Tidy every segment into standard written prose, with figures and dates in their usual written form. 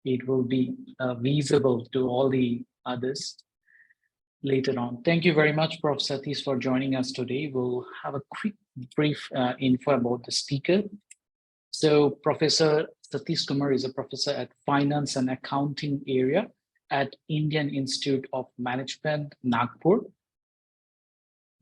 it will be visible to all the others later on. Thank you very much, Prof. Satish, for joining us today. We'll have a quick brief info about the speaker. So Professor Satish Kumar is a professor at Finance and Accounting area at Indian Institute of Management, Nagpur.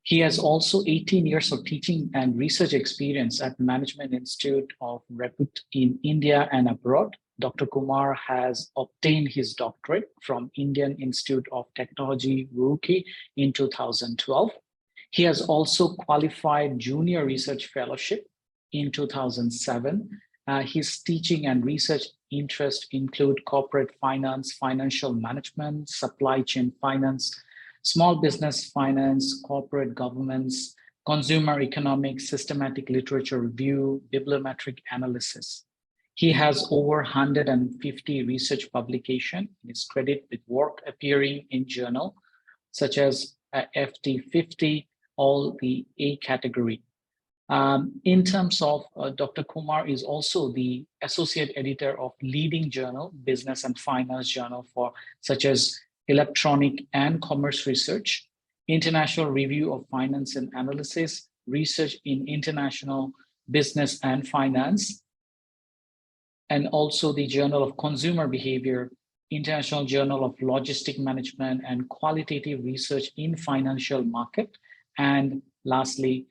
He has also 18 years of teaching and research experience at Management Institute of Repute in India and abroad. Dr. Kumar has obtained his doctorate from Indian Institute of Technology, Roorkee in 2012. He has also qualified Junior Research Fellowship in 2007. His teaching and research interests include corporate finance, financial management, supply chain finance, small business finance, corporate governance, consumer economics, systematic literature review, bibliometric analysis. He has over 150 research publications in his credit with work appearing in journals such as FT50, all the A category. In terms of Dr. Kumar is also the associate editor of leading journal, Business and Finance Journal for such as Electronic and Commerce Research, International Review of Finance and Analysis, Research in International Business and Finance, and also the Journal of Consumer Behavior, International Journal of Logistic Management and Qualitative Research in Financial Market, and lastly,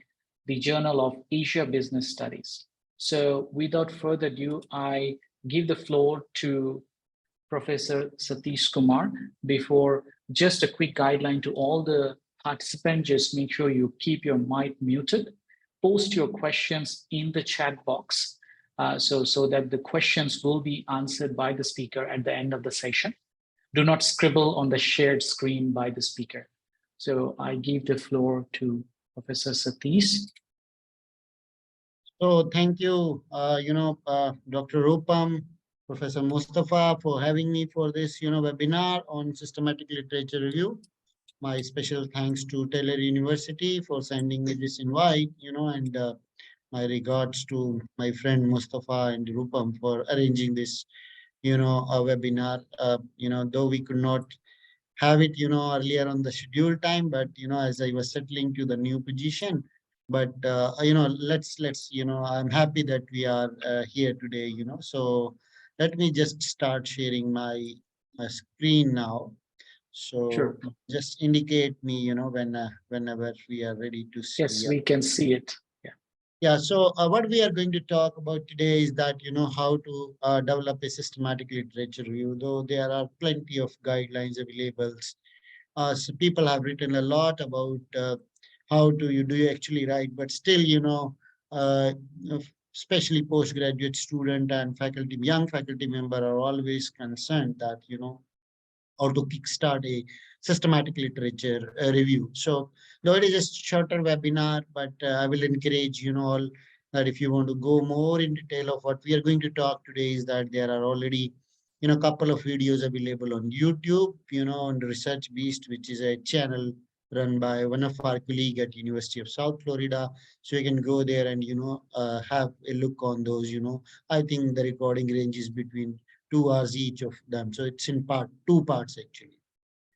the Journal of Asia Business Studies. So without further ado, I give the floor to Professor Satish Kumar. Before, just a quick guideline to all the participants, just make sure you keep your mic muted. Post your questions in the chat box so that the questions will be answered by the speaker at the end of the session. Do not scribble on the shared screen by the speaker. So I give the floor to Professor Satish. So thank you, Dr. Rupam, Professor Mustafa, for having me for this, webinar on systematic literature review. My special thanks to Taylor University for sending me this invite, and my regards to my friend Mustafa and Rupam for arranging this, a webinar. Though we could not have it, earlier on the scheduled time, but as I was settling to the new position. But let's I'm happy that we are here today. So let me just start sharing my screen now. So sure. Just indicate me, whenever we are ready to see. Yes, we can see it. Yeah, so what we are going to talk about today is that, how to develop a systematic literature review, though there are plenty of guidelines available. So people have written a lot about how do you actually write, but still, especially postgraduate student and faculty, young faculty member are always concerned that, how to kickstart a systematic literature review. So though it is a shorter webinar, but I will encourage all that if you want to go more in detail of what we are going to talk today is that there are already a couple of videos available on YouTube, on Research Beast, which is a channel run by one of our colleagues at University of South Florida. So you can go there and, have a look on those, I think the recording range is between 2 hours each of them. So it's in two parts actually.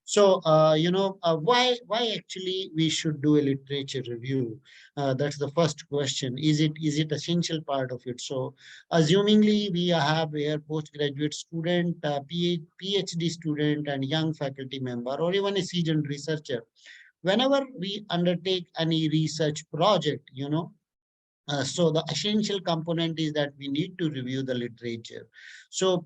So, why actually we should do a literature review? That's the first question. Is it essential part of it? So, assumingly we have a postgraduate student, PhD student, and young faculty member, or even a seasoned researcher. Whenever we undertake any research project, so the essential component is that we need to review the literature. So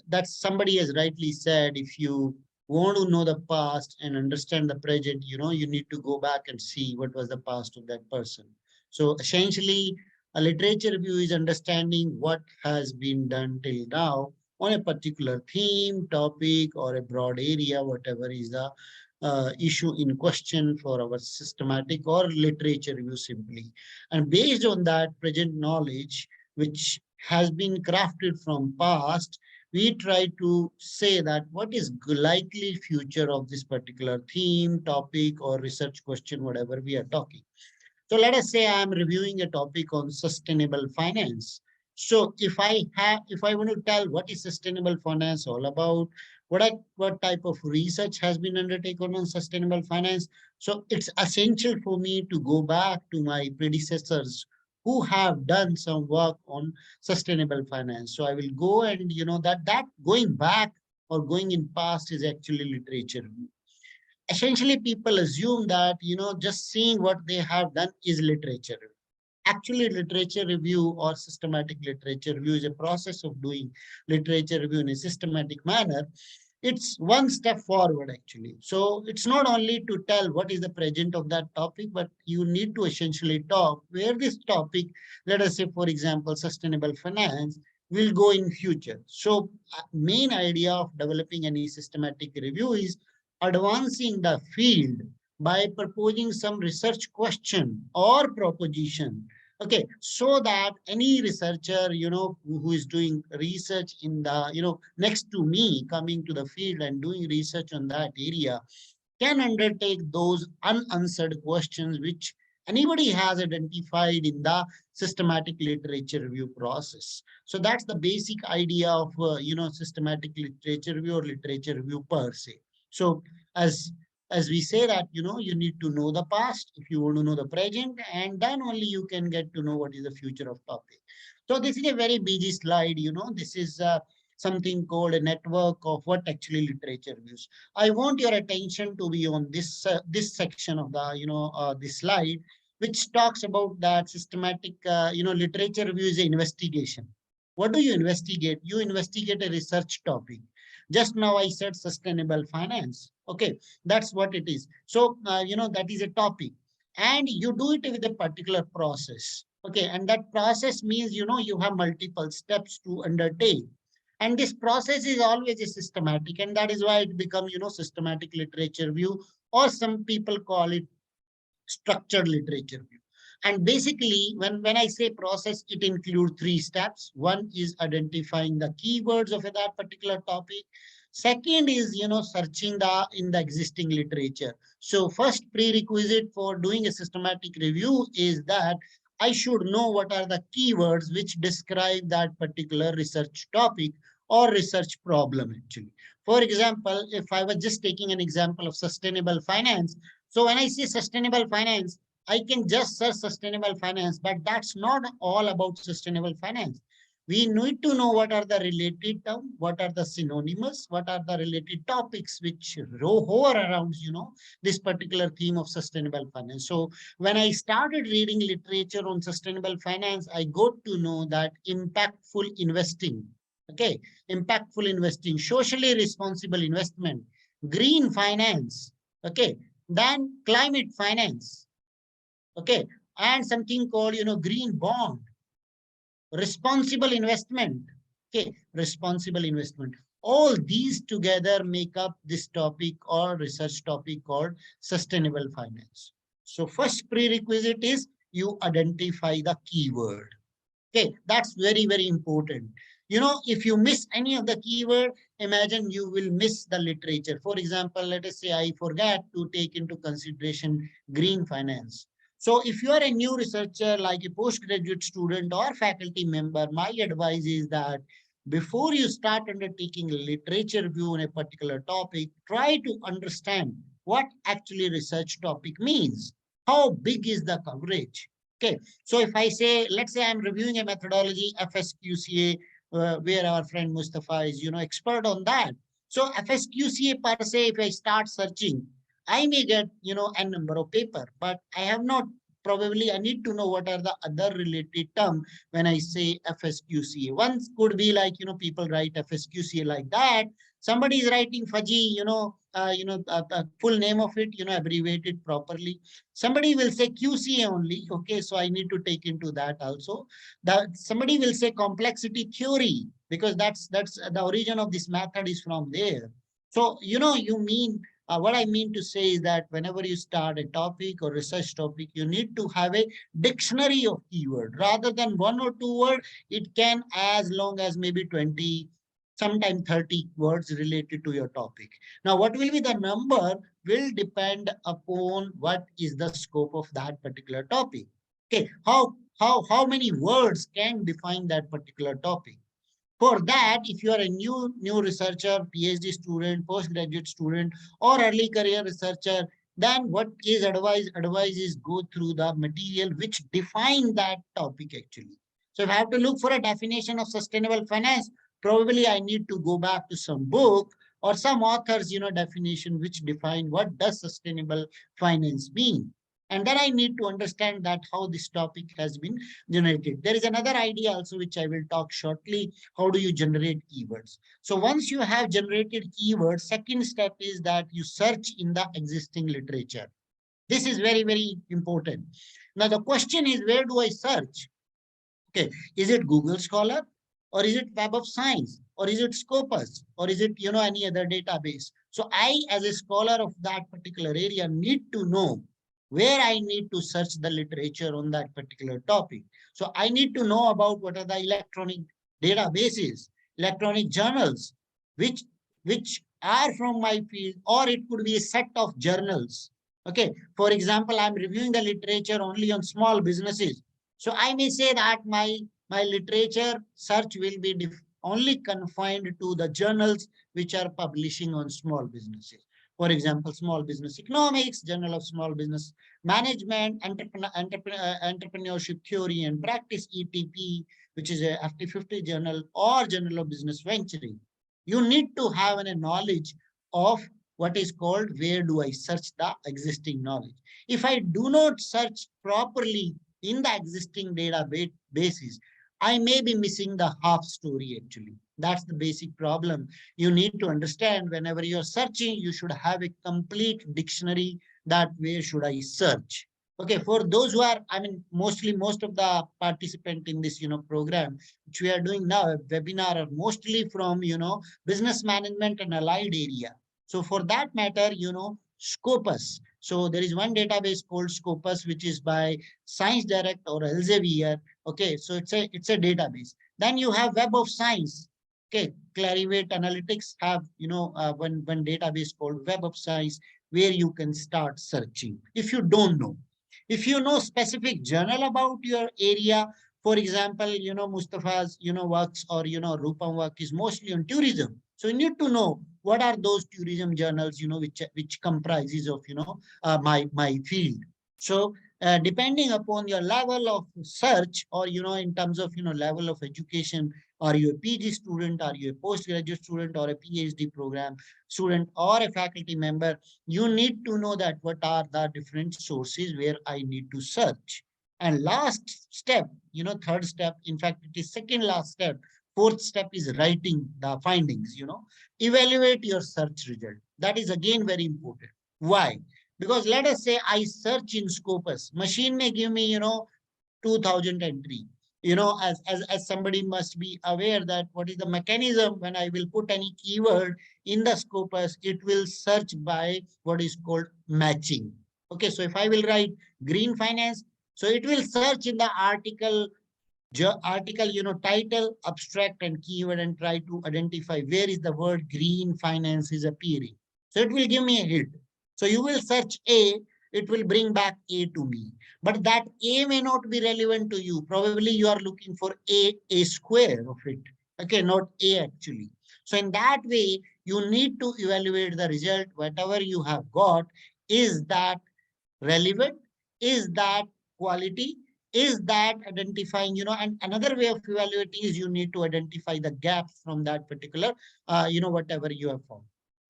that's somebody has rightly said, if you want to know the past and understand the present, you need to go back and see what was the past of that person. So essentially, a literature review is understanding what has been done till now on a particular theme, topic, or a broad area, whatever is the issue in question for our systematic or literature review simply. And based on that present knowledge, which has been crafted from past, we try to say that what is likely future of this particular theme, topic, or research question, whatever we are talking. So let us say I am reviewing a topic on sustainable finance. So if I want to tell what is sustainable finance all about, what type of research has been undertaken on sustainable finance, so it's essential for me to go back to my predecessors who have done some work on sustainable finance. So I will go and that going back or going in past is actually literature. Essentially, people assume that just seeing what they have done is literature. Actually, literature review or systematic literature review is a process of doing literature review in a systematic manner. It's one step forward, actually. So it's not only to tell what is the present of that topic, but you need to essentially talk where this topic, let us say, for example, sustainable finance, will go in future. So main idea of developing any systematic review is advancing the field by proposing some research question or proposition. Okay, so that any researcher, who is doing research in the, next to me, coming to the field and doing research on that area, can undertake those unanswered questions which anybody has identified in the systematic literature review process. So that's the basic idea of, systematic literature review or literature review per se. So as as we say that, you need to know the past if you want to know the present, and then only you can get to know what is the future of topic. So this is a very busy slide. This is something called a network of what actually literature views. I want your attention to be on this section of the this slide, which talks about that systematic literature review is an investigation. What do you investigate? You investigate a research topic. Just now I said sustainable finance. Okay, that's what it is. So that is a topic, and you do it with a particular process. Okay, and that process means you have multiple steps to undertake, and this process is always a systematic, and that is why it becomes systematic literature review, or some people call it structured literature review. And basically, when I say process, it includes three steps. One is identifying the keywords of that particular topic. Second is searching in the existing literature. So first prerequisite for doing a systematic review is that I should know what are the keywords which describe that particular research topic or research problem, actually. For example, if I was just taking an example of sustainable finance, so when I say sustainable finance, I can just search sustainable finance, but that's not all about sustainable finance. We need to know what are the related terms, what are the synonymous, what are the related topics which hover around, this particular theme of sustainable finance. So when I started reading literature on sustainable finance, I got to know that impactful investing, okay, impactful investing, socially responsible investment, green finance, okay, then climate finance, okay, and something called, green bond, responsible investment, okay, responsible investment. All these together make up this topic or research topic called sustainable finance. So first prerequisite is you identify the keyword. Okay, that's very, very important. If you miss any of the keyword, imagine you will miss the literature. For example, let us say I forget to take into consideration green finance. So if you are a new researcher, like a postgraduate student or faculty member, my advice is that before you start undertaking a literature review on a particular topic, try to understand what actually research topic means. How big is the coverage? Okay, so if I say, let's say I'm reviewing a methodology, FSQCA, where our friend Mustafa is, expert on that. So FSQCA per se, if I start searching, I may get, n number of paper, but I have not, probably I need to know what are the other related term when I say FSQCA. One could be like, people write FSQCA like that. Somebody is writing fudgy, full name of it, abbreviated properly. Somebody will say QCA only. Okay, so I need to take into that also. That somebody will say complexity theory, because that's the origin of this method is from there. So, what I mean to say is that whenever you start a topic or research topic, you need to have a dictionary of keyword rather than one or two words. It can as long as maybe 20, sometimes 30 words related to your topic. Now, what will be the number will depend upon what is the scope of that particular topic. Okay, how how many words can define that particular topic. For that, if you are a new researcher, PhD student, postgraduate student, or early career researcher, then what is advice? Advice is go through the material which define that topic actually. So if I have to look for a definition of sustainable finance, probably I need to go back to some book or some author's, definition which define what does sustainable finance mean. And then I need to understand that how this topic has been generated. There is another idea also which I will talk shortly. How do you generate keywords? So once you have generated keywords, second step is that you search in the existing literature. This is very, very important. Now the question is, where do I search? Okay, is it Google Scholar, or is it Web of Science, or is it Scopus, or is it any other database? So I, as a scholar of that particular area, need to know where I need to search the literature on that particular topic. So I need to know about what are the electronic databases, electronic journals, which are from my field, or it could be a set of journals. Okay, for example, I'm reviewing the literature only on small businesses. So I may say that my literature search will be only confined to the journals which are publishing on small businesses. For example, Small Business Economics, Journal of Small Business Management, Entrepreneurship Theory and Practice, ETP, which is a FT50 journal, or Journal of Business Venturing. You need to have a knowledge of what is called, where do I search the existing knowledge. If I do not search properly in the existing databases, I may be missing the half story actually. That's the basic problem. You need to understand whenever you're searching, you should have a complete dictionary that where should I search. Okay, for those who are, most of the participant in this, program, which we are doing now, a webinar, are mostly from, business management and allied area. So for that matter, Scopus. So there is one database called Scopus, which is by Science Direct or Elsevier. Okay, so it's a database. Then you have Web of Science. Okay, Clarivate Analytics have one database called Web of Science, where you can start searching. If you don't know, if you know specific journal about your area, for example, Mustafa's works, or Rupam work is mostly on tourism. So you need to know what are those tourism journals, which comprises of my field. So depending upon your level of search, or in terms of level of education, are you a PG student, are you a postgraduate student, or a PhD program student, or a faculty member, you need to know that what are the different sources where I need to search. And last step, third step, in fact, it is second last step. Fourth step is writing the findings, evaluate your search result. That is again very important. Why? Because let us say I search in Scopus, machine may give me, 2000 entry. As somebody must be aware that what is the mechanism when I will put any keyword in the Scopus, it will search by what is called matching. Okay, so if I will write green finance, so it will search in the article, title, abstract, and keyword, and try to identify where is the word green finance is appearing. So it will give me a hint. So you will search A, it will bring back A to me. But that A may not be relevant to you. Probably you are looking for A square of it. Okay, not A actually. So in that way, you need to evaluate the result, whatever you have got. Is that relevant? Is that quality? Is that identifying, and another way of evaluating is you need to identify the gaps from that particular, whatever you have found.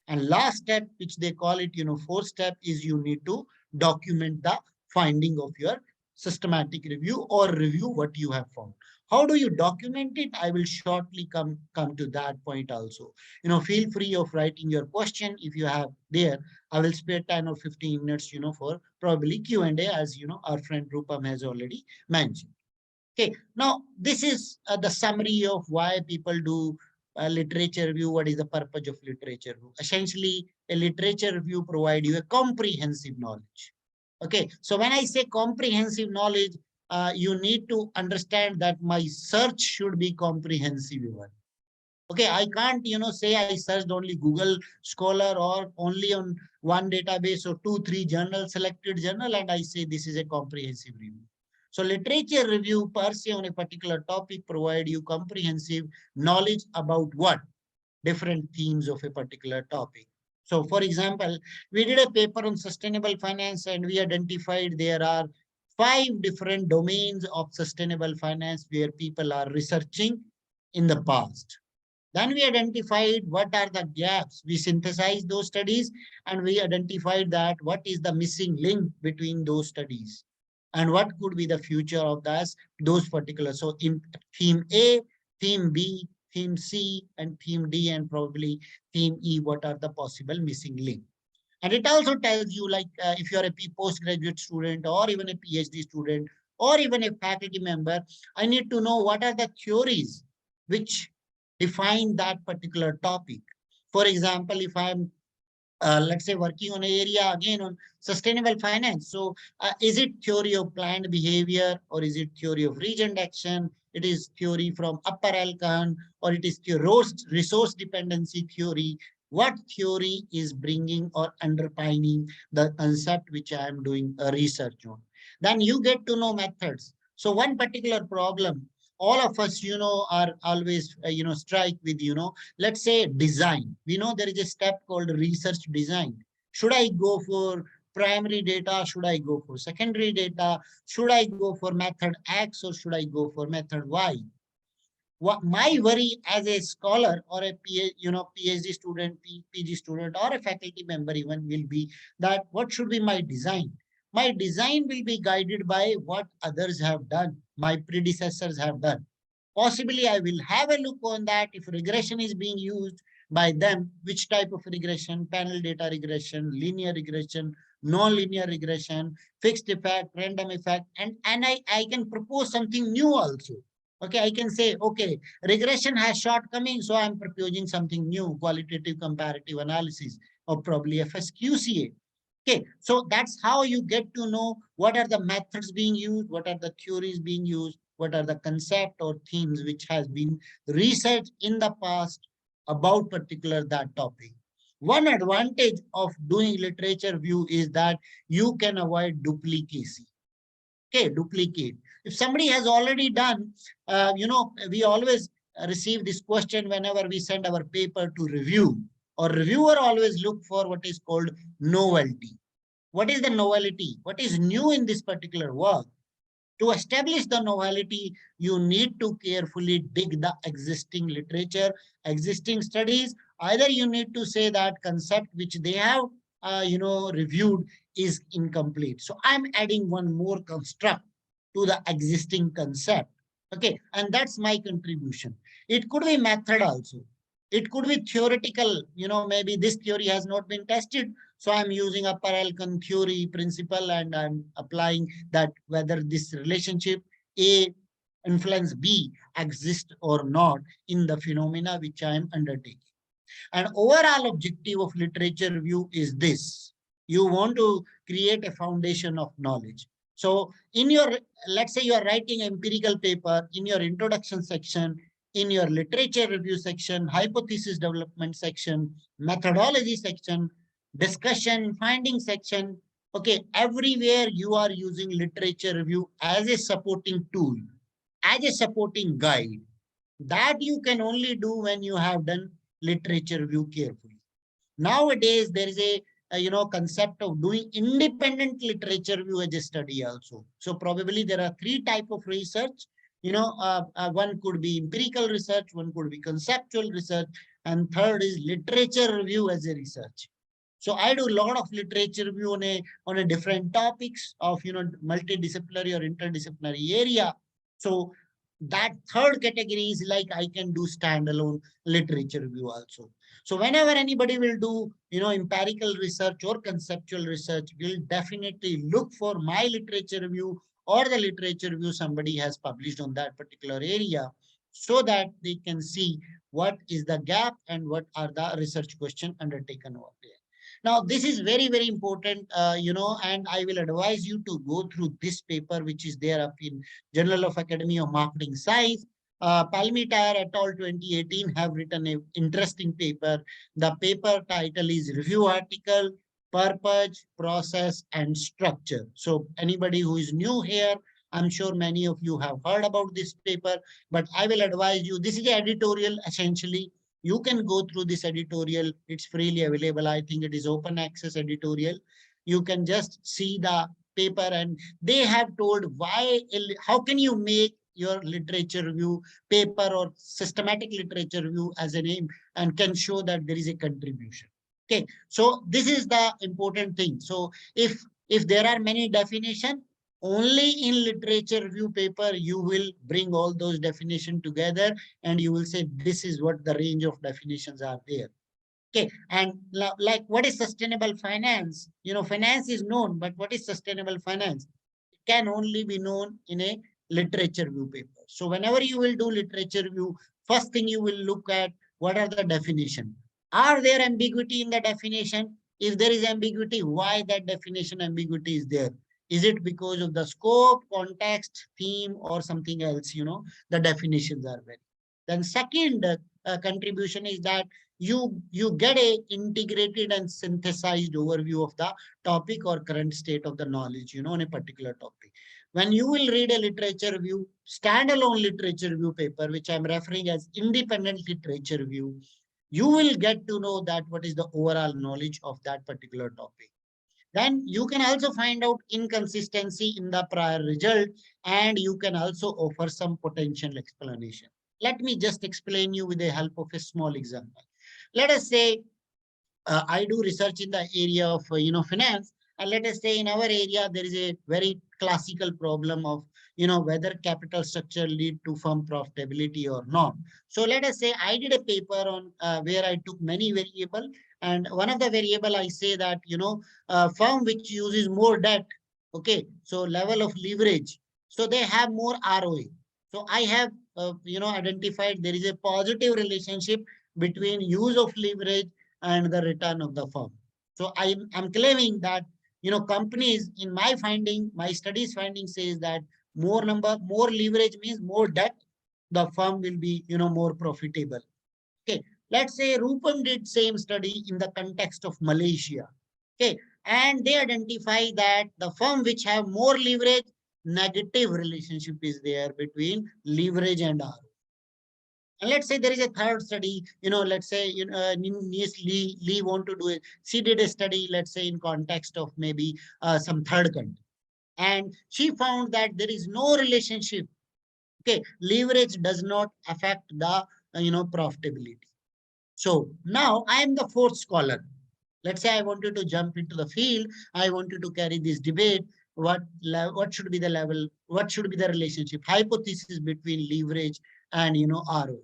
And last step, which they call it, fourth step, is you need to document the finding of your systematic review, or review what you have found. How do you document it? I will shortly come to that point also. Feel free of writing your question if you have there. I will spare 10 or 15 minutes, for probably Q&A, as our friend Rupam has already mentioned. Okay, now this is the summary of why people do literature review. What is the purpose of literature review? Essentially, a literature review provides you a comprehensive knowledge. Okay, so when I say comprehensive knowledge, you need to understand that my search should be comprehensive even. Okay, I can't, say I searched only Google Scholar, or only on one database, or 2-3 journal, selected journal, and I say this is a comprehensive review. So literature review per se on a particular topic provide you comprehensive knowledge about what? Different themes of a particular topic. So for example, we did a paper on sustainable finance and we identified there are 5 different domains of sustainable finance where people are researching in the past. Then we identified what are the gaps. We synthesized those studies and we identified that what is the missing link between those studies and what could be the future of those particular. So in theme A, theme B, theme C, and theme D, and probably theme E, what are the possible missing link. And it also tells you, like, if you're a postgraduate student or even a PhD student or even a faculty member, I need to know what are the theories which define that particular topic. For example, if I'm let's say working on an area again on sustainable finance. So is it theory of planned behavior or is it theory of region action? It is theory from Upper Alcan or it is resource dependency theory. What theory is bringing or underpinning the concept which I am doing a research on? Then you get to know methods. So one particular problem, all of us, are always, strike with, let's say design. We know there is a step called research design. Should I go for primary data? Should I go for secondary data? Should I go for method X or should I go for method Y? What my worry as a scholar or a PhD student, PG student, or a faculty member even will be that what should be my design? My design will be guided by what others have done, my predecessors have done. Possibly I will have a look on that if regression is being used by them, which type of regression, panel data regression, linear regression, non-linear regression, fixed effect, random effect, and I can propose something new also. Okay, I can say, okay, regression has shortcomings, so I'm proposing something new, qualitative comparative analysis, or probably FSQCA. Okay, so that's how you get to know what are the methods being used, what are the theories being used, what are the concept or themes which has been researched in the past about particular that topic. One advantage of doing literature review is that you can avoid duplicacy. Okay, duplicate. If somebody has already done, we always receive this question whenever we send our paper to review, or reviewer always look for what is called novelty. What is the novelty? What is new in this particular work? To establish the novelty, you need to carefully dig the existing literature, existing studies. Either you need to say that concept which they have, reviewed is incomplete. So I'm adding one more construct to the existing concept. Okay, and that's my contribution. It could be method also. It could be theoretical, maybe this theory has not been tested. So I'm using Upper Alcan theory principle and I'm applying that whether this relationship A influence B exists or not in the phenomena which I am undertaking. And overall objective of literature review is this. You want to create a foundation of knowledge. So in your, let's say you are writing an empirical paper, in your introduction section, in your literature review section, hypothesis development section, methodology section, discussion, finding section, okay, everywhere you are using literature review as a supporting tool, as a supporting guide. That you can only do when you have done literature review carefully. Nowadays, there is a concept of doing independent literature review as a study also. So probably there are 3 types of research. One could be empirical research, one could be conceptual research, and third is literature review as a research. So I do a lot of literature review on a different topics of multidisciplinary or interdisciplinary area. So that third category is like I can do standalone literature review also. So whenever anybody will do, empirical research or conceptual research, will definitely look for my literature review or the literature review somebody has published on that particular area, so that they can see what is the gap and what are the research questions undertaken over there. Now, this is very, very important, and I will advise you to go through this paper, which is there up in Journal of Academy of Marketing Science. Palmetier et al. 2018 have written an interesting paper. The paper title is Review Article, Purpose, Process, and Structure. So anybody who is new here, I'm sure many of you have heard about this paper, but I will advise you, this is editorial essentially. You can go through this editorial. It's freely available. I think it is open access editorial. You can just see the paper, and they have told why, how can you make your literature review paper or systematic literature review as a name and can show that there is a contribution. Okay, so this is the important thing. So if there are many definitions, only in literature review paper you will bring all those definitions together and you will say this is what the range of definitions are there. Okay, and like what is sustainable finance? Finance is known, but what is sustainable finance? It can only be known in a literature review paper. So whenever you will do literature review, first thing you will look at what are the definition. Are there ambiguity in the definition? If there is ambiguity, why that definition ambiguity is there? Is it because of the scope, context, theme, or something else? The definitions are very. Then second contribution is that you get a integrated and synthesized overview of the topic or current state of the knowledge, on a particular topic. When you will read a literature review, standalone literature review paper, which I'm referring as independent literature review, you will get to know that what is the overall knowledge of that particular topic. Then you can also find out inconsistency in the prior result, and you can also offer some potential explanation. Let me just explain you with the help of a small example. Let us say I do research in the area of finance, and let us say in our area there is a very classical problem of whether capital structure lead to firm profitability or not. So let us say I did a paper on where I took many variable, and one of the variable I say that firm which uses more debt, okay, so level of leverage, so they have more ROA. So I have identified there is a positive relationship between use of leverage and the return of the firm. So I'm claiming that companies, in my finding, my studies finding says that more leverage means more debt, the firm will be more profitable. Okay, let's say Rupam did same study in the context of Malaysia. Okay, and they identify that the firm which have more leverage, negative relationship is there between leverage and ROE. And let's say there is a third study, let's say, Lee want to do it. She did a study, let's say, in context of maybe some third country. And she found that there is no relationship. Okay, leverage does not affect the, profitability. So now I am the fourth scholar. Let's say I wanted to jump into the field. I wanted to carry this debate. What should be the level? What should be the relationship hypothesis between leverage and, ROE?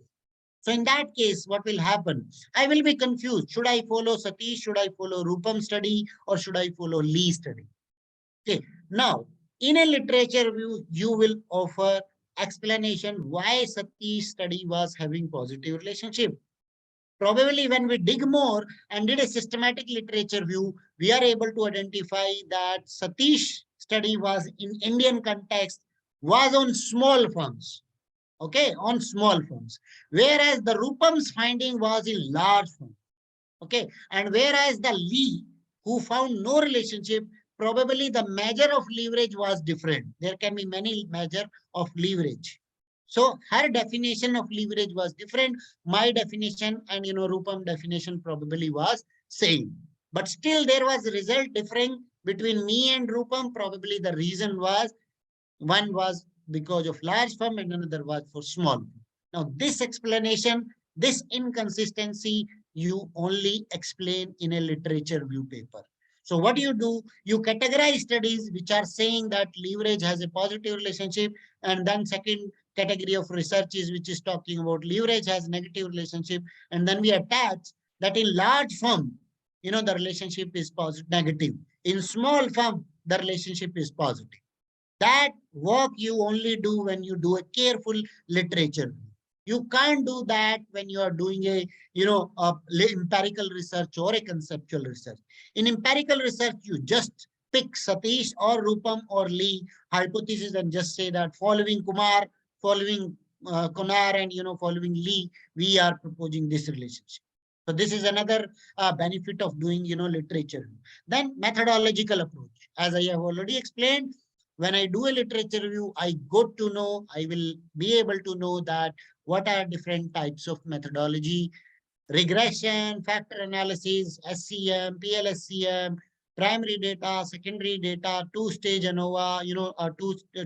So in that case, what will happen? I will be confused. Should I follow Satish? Should I follow Rupam study? Or should I follow Lee study? Okay. Now, in a literature review, you will offer explanation why Satish study was having positive relationship. Probably when we dig more and did a systematic literature review, we are able to identify that Satish study was in Indian context, was on small firms. Okay, on small firms. Whereas the Rupam's finding was in large firms. Okay, and whereas the Lee, who found no relationship, probably the measure of leverage was different. There can be many measure of leverage. So her definition of leverage was different. My definition and Rupam definition probably was same. But still there was a result differing between me and Rupam. Probably the reason was one was because of large firm and another was for small. Now this explanation, this inconsistency, you only explain in a literature review paper. So what do? You categorize studies which are saying that leverage has a positive relationship, and then second category of research is which is talking about leverage has negative relationship, and then we attach that in large firm, the relationship is positive, negative. In small firm, the relationship is positive. That work you only do when you do a careful literature. You can't do that when you are doing a, empirical research or a conceptual research. In empirical research, you just pick Satish or Rupam or Lee hypothesis and just say that following Kumar, following Konar, and following Lee, we are proposing this relationship. So this is another benefit of doing literature. Then methodological approach, as I have already explained. when I do a literature review, I got to know, I will be able to know that what are different types of methodology, regression, factor analysis, SCM, PLSCM, primary data, secondary data, two-stage ANOVA,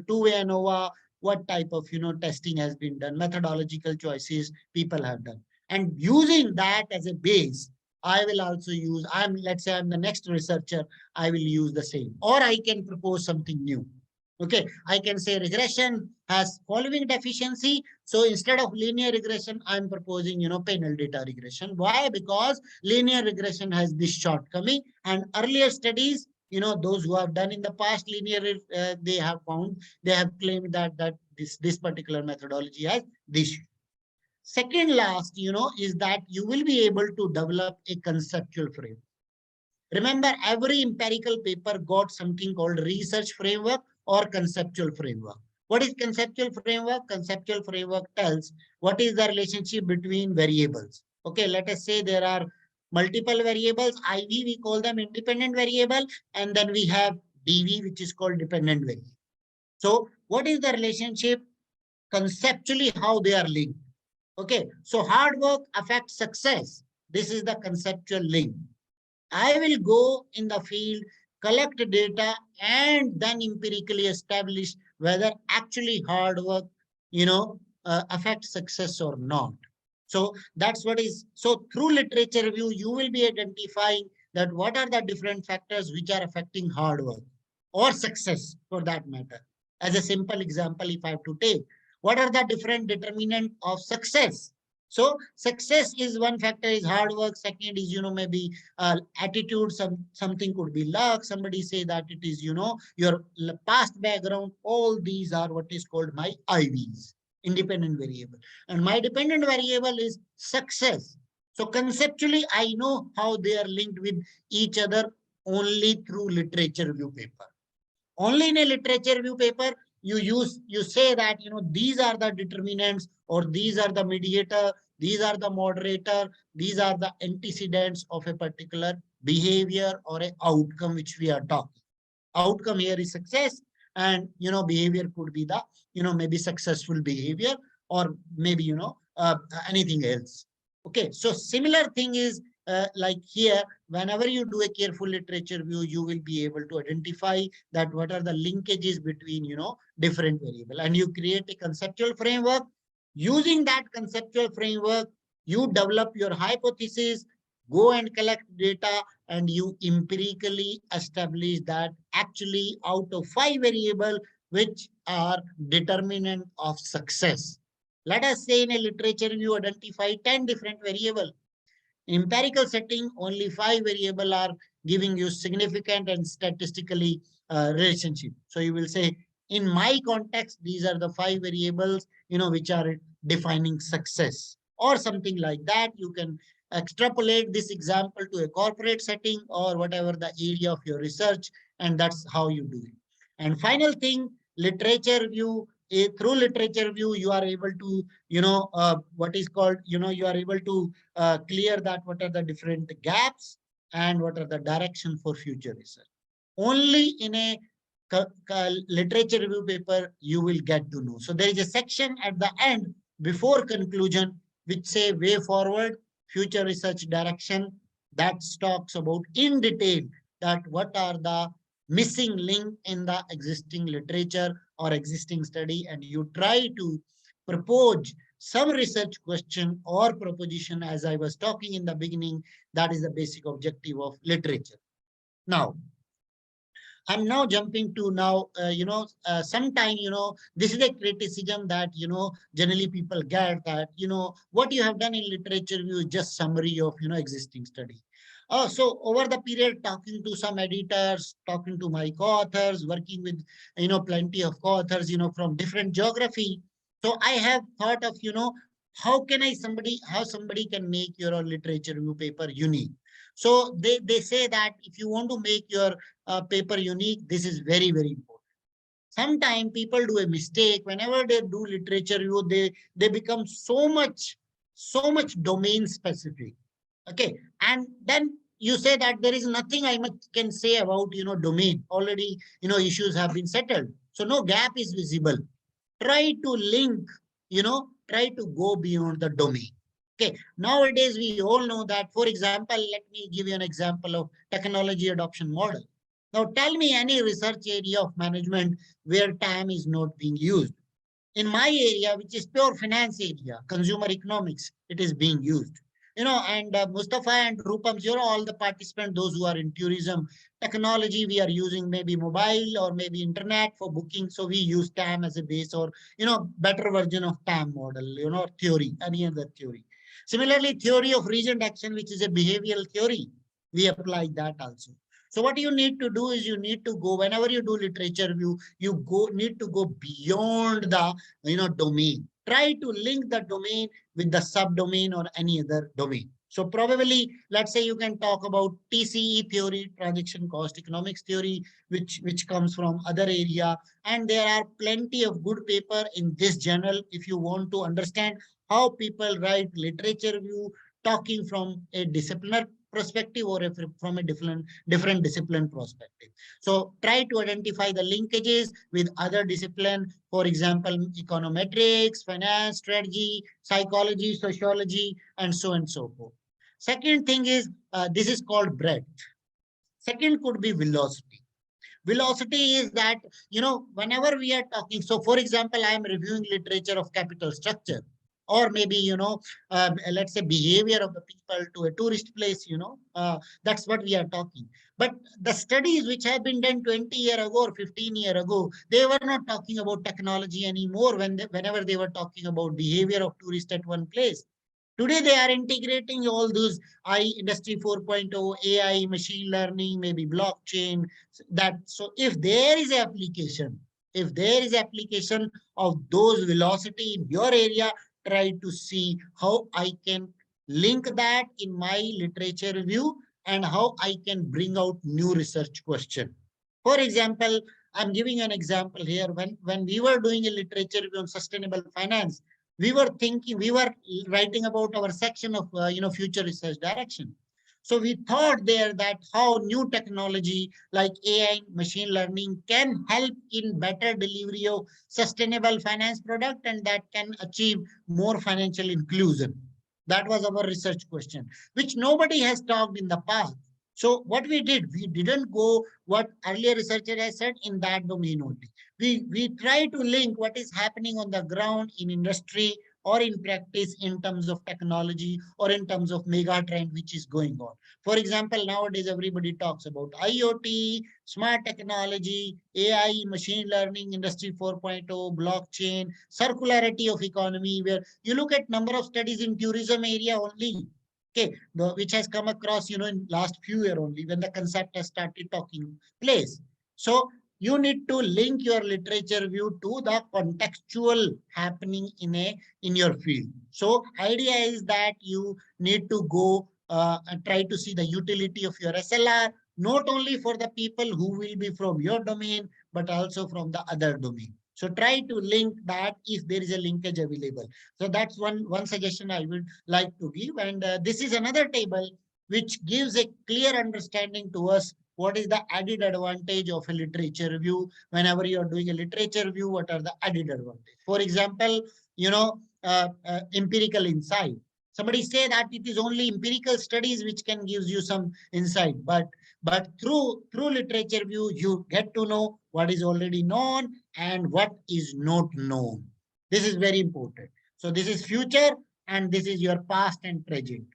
two-way ANOVA, what type of, testing has been done, methodological choices people have done. And using that as a base, I will also use, let's say I'm the next researcher, I will use the same, or I can propose something new. Okay, I can say regression has following deficiency. So instead of linear regression, I'm proposing, panel data regression. Why? Because linear regression has this shortcoming, and earlier studies, those who have done in the past linear, they have claimed that this particular methodology has this. Second last, is that you will be able to develop a conceptual frame. Remember, every empirical paper got something called research framework or conceptual framework. What is conceptual framework? Conceptual framework tells what is the relationship between variables. Okay, let us say there are multiple variables. IV, we call them independent variable, and then we have DV, which is called dependent variable. So what is the relationship? Conceptually, how they are linked. Okay, so hard work affects success. This is the conceptual link. I will go in the field, collect data, and then empirically establish whether actually hard work, affects success or not. So that's what is. So through literature review, you will be identifying that what are the different factors which are affecting hard work or success for that matter. As a simple example, if I have to take, what are the different determinants of success? So success is one factor is hard work. Second is, maybe attitude. Something could be luck. Somebody say that it is, your past background. All these are what is called my IVs, independent variable. And my dependent variable is success. So conceptually, I know how they are linked with each other only through literature review paper. Only in a literature review paper, you say that, these are the determinants, or these are the mediator, these are the moderator, these are the antecedents of a particular behavior or an outcome which we are talking. Outcome here is success, and, behavior could be the, maybe successful behavior, or maybe, anything else. Okay, so similar thing is like here, whenever you do a careful literature review, you will be able to identify that what are the linkages between, different variable, and you create a conceptual framework. Using that conceptual framework, you develop your hypothesis, go and collect data, and you empirically establish that actually out of 5 variables, which are determinant of success. Let us say in a literature review, identify 10 different variables. Empirical setting, only 5 variables are giving you significant and statistically relationship. So you will say, in my context, these are the 5 variables, which are defining success, or something like that. You can extrapolate this example to a corporate setting or whatever the area of your research, and that's how you do it. And final thing, literature review. Through literature review, you are able to, what is called, you are able to clear that what are the different gaps and what are the direction for future research. Only in a literature review paper you will get to know. So there is a section at the end before conclusion which say way forward, future research direction, that talks about in detail that what are the missing link in the existing literature or existing study, and you try to propose some research question or proposition. As I was talking in the beginning, that is the basic objective of literature. Now, I'm now jumping to now, sometime, this is a criticism that, generally people get that, what you have done in literature review is just summary of, existing study. So over the period, talking to some editors, talking to my co-authors, working with, plenty of co-authors, from different geography. So I have thought of, how somebody can make your literature review paper unique. So they say that if you want to make your paper unique, this is very, very important. Sometimes people do a mistake. Whenever they do literature review, they become so much domain specific. Okay, and then you say that there is nothing I can say about, domain. Already, issues have been settled. So no gap is visible. Try to link, try to go beyond the domain. Okay, nowadays we all know that, for example, let me give you an example of technology adoption model. Now tell me any research area of management where TAM is not being used. In my area, which is pure finance area, consumer economics, it is being used. And Mustafa and Rupam, all the participants, those who are in tourism, technology, we are using maybe mobile or maybe internet for booking. So we use TAM as a base, or, better version of TAM model, theory, any other theory. Similarly, theory of reasoned action, which is a behavioral theory, we apply that also. So what you need to do is you need to go, whenever you do literature review, need to go beyond the domain. Try to link the domain with the subdomain or any other domain. So probably, let's say you can talk about TCE theory, transaction cost economics theory, which comes from other area. And there are plenty of good paper in this journal if you want to understand how people write literature review, talking from a disciplinary perspective or from a different discipline perspective. So try to identify the linkages with other discipline, for example, econometrics, finance, strategy, psychology, sociology, and so on and so forth. Second thing is, this is called breadth. Second could be velocity. Velocity is that, whenever we are talking, so for example, I am reviewing literature of capital structure, or maybe, let's say behavior of the people to a tourist place, that's what we are talking. But the studies which have been done 20 years ago or 15 years ago, they were not talking about technology anymore whenever they were talking about behavior of tourists at one place. Today, they are integrating all those Industry 4.0, AI, machine learning, maybe blockchain. So if there is application, of those velocity in your area, try to see how I can link that in my literature review and how I can bring out new research question. For example, I'm giving an example here. When we were doing a literature review on sustainable finance, we were writing about our section of, future research direction. So we thought there that how new technology like AI, machine learning can help in better delivery of sustainable finance product, and that can achieve more financial inclusion. That was our research question, which nobody has talked in the past. So what we didn't go what earlier researcher has said in that domain only. We try to link what is happening on the ground in industry or in practice in terms of technology or in terms of mega trend which is going on. For example, nowadays everybody talks about IoT, smart technology, AI, machine learning, Industry 4.0, blockchain, circularity of economy, where you look at number of studies in tourism area only. Okay, which has come across, in last few years only when the concept has started talking place. So you need to link your literature view to the contextual happening in your field. So idea is that you need to go and try to see the utility of your SLR, not only for the people who will be from your domain, but also from the other domain. So try to link that if there is a linkage available. So that's one suggestion I would like to give. And this is another table which gives a clear understanding to us what is the added advantage of a literature review. Whenever you are doing a literature review, what are the added advantage? For example, empirical insight. Somebody say that it is only empirical studies which can give you some insight, but through literature review, you get to know what is already known and what is not known. This is very important. So this is future and this is your past and present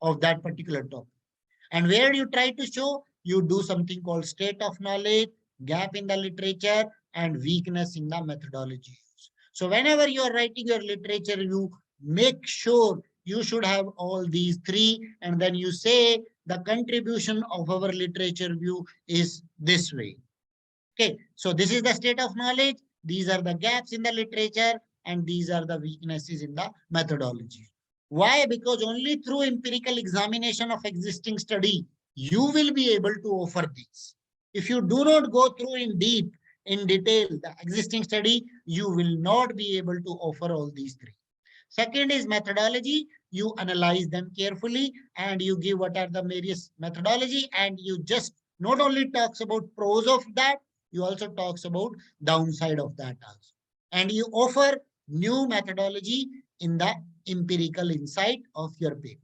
of that particular topic. And where you try to show, you do something called state of knowledge, gap in the literature, and weakness in the methodology. So whenever you are writing your literature review, make sure you should have all these three, and then you say the contribution of our literature review is this way. Okay, so this is the state of knowledge. These are the gaps in the literature, and these are the weaknesses in the methodology. Why? Because only through empirical examination of existing study, you will be able to offer these. If you do not go through in detail, the existing study, you will not be able to offer all these three. Second is methodology. You analyze them carefully and you give what are the various methodology, and you just not only talks about pros of that, you also talks about downside of that also. And you offer new methodology in the empirical insight of your paper.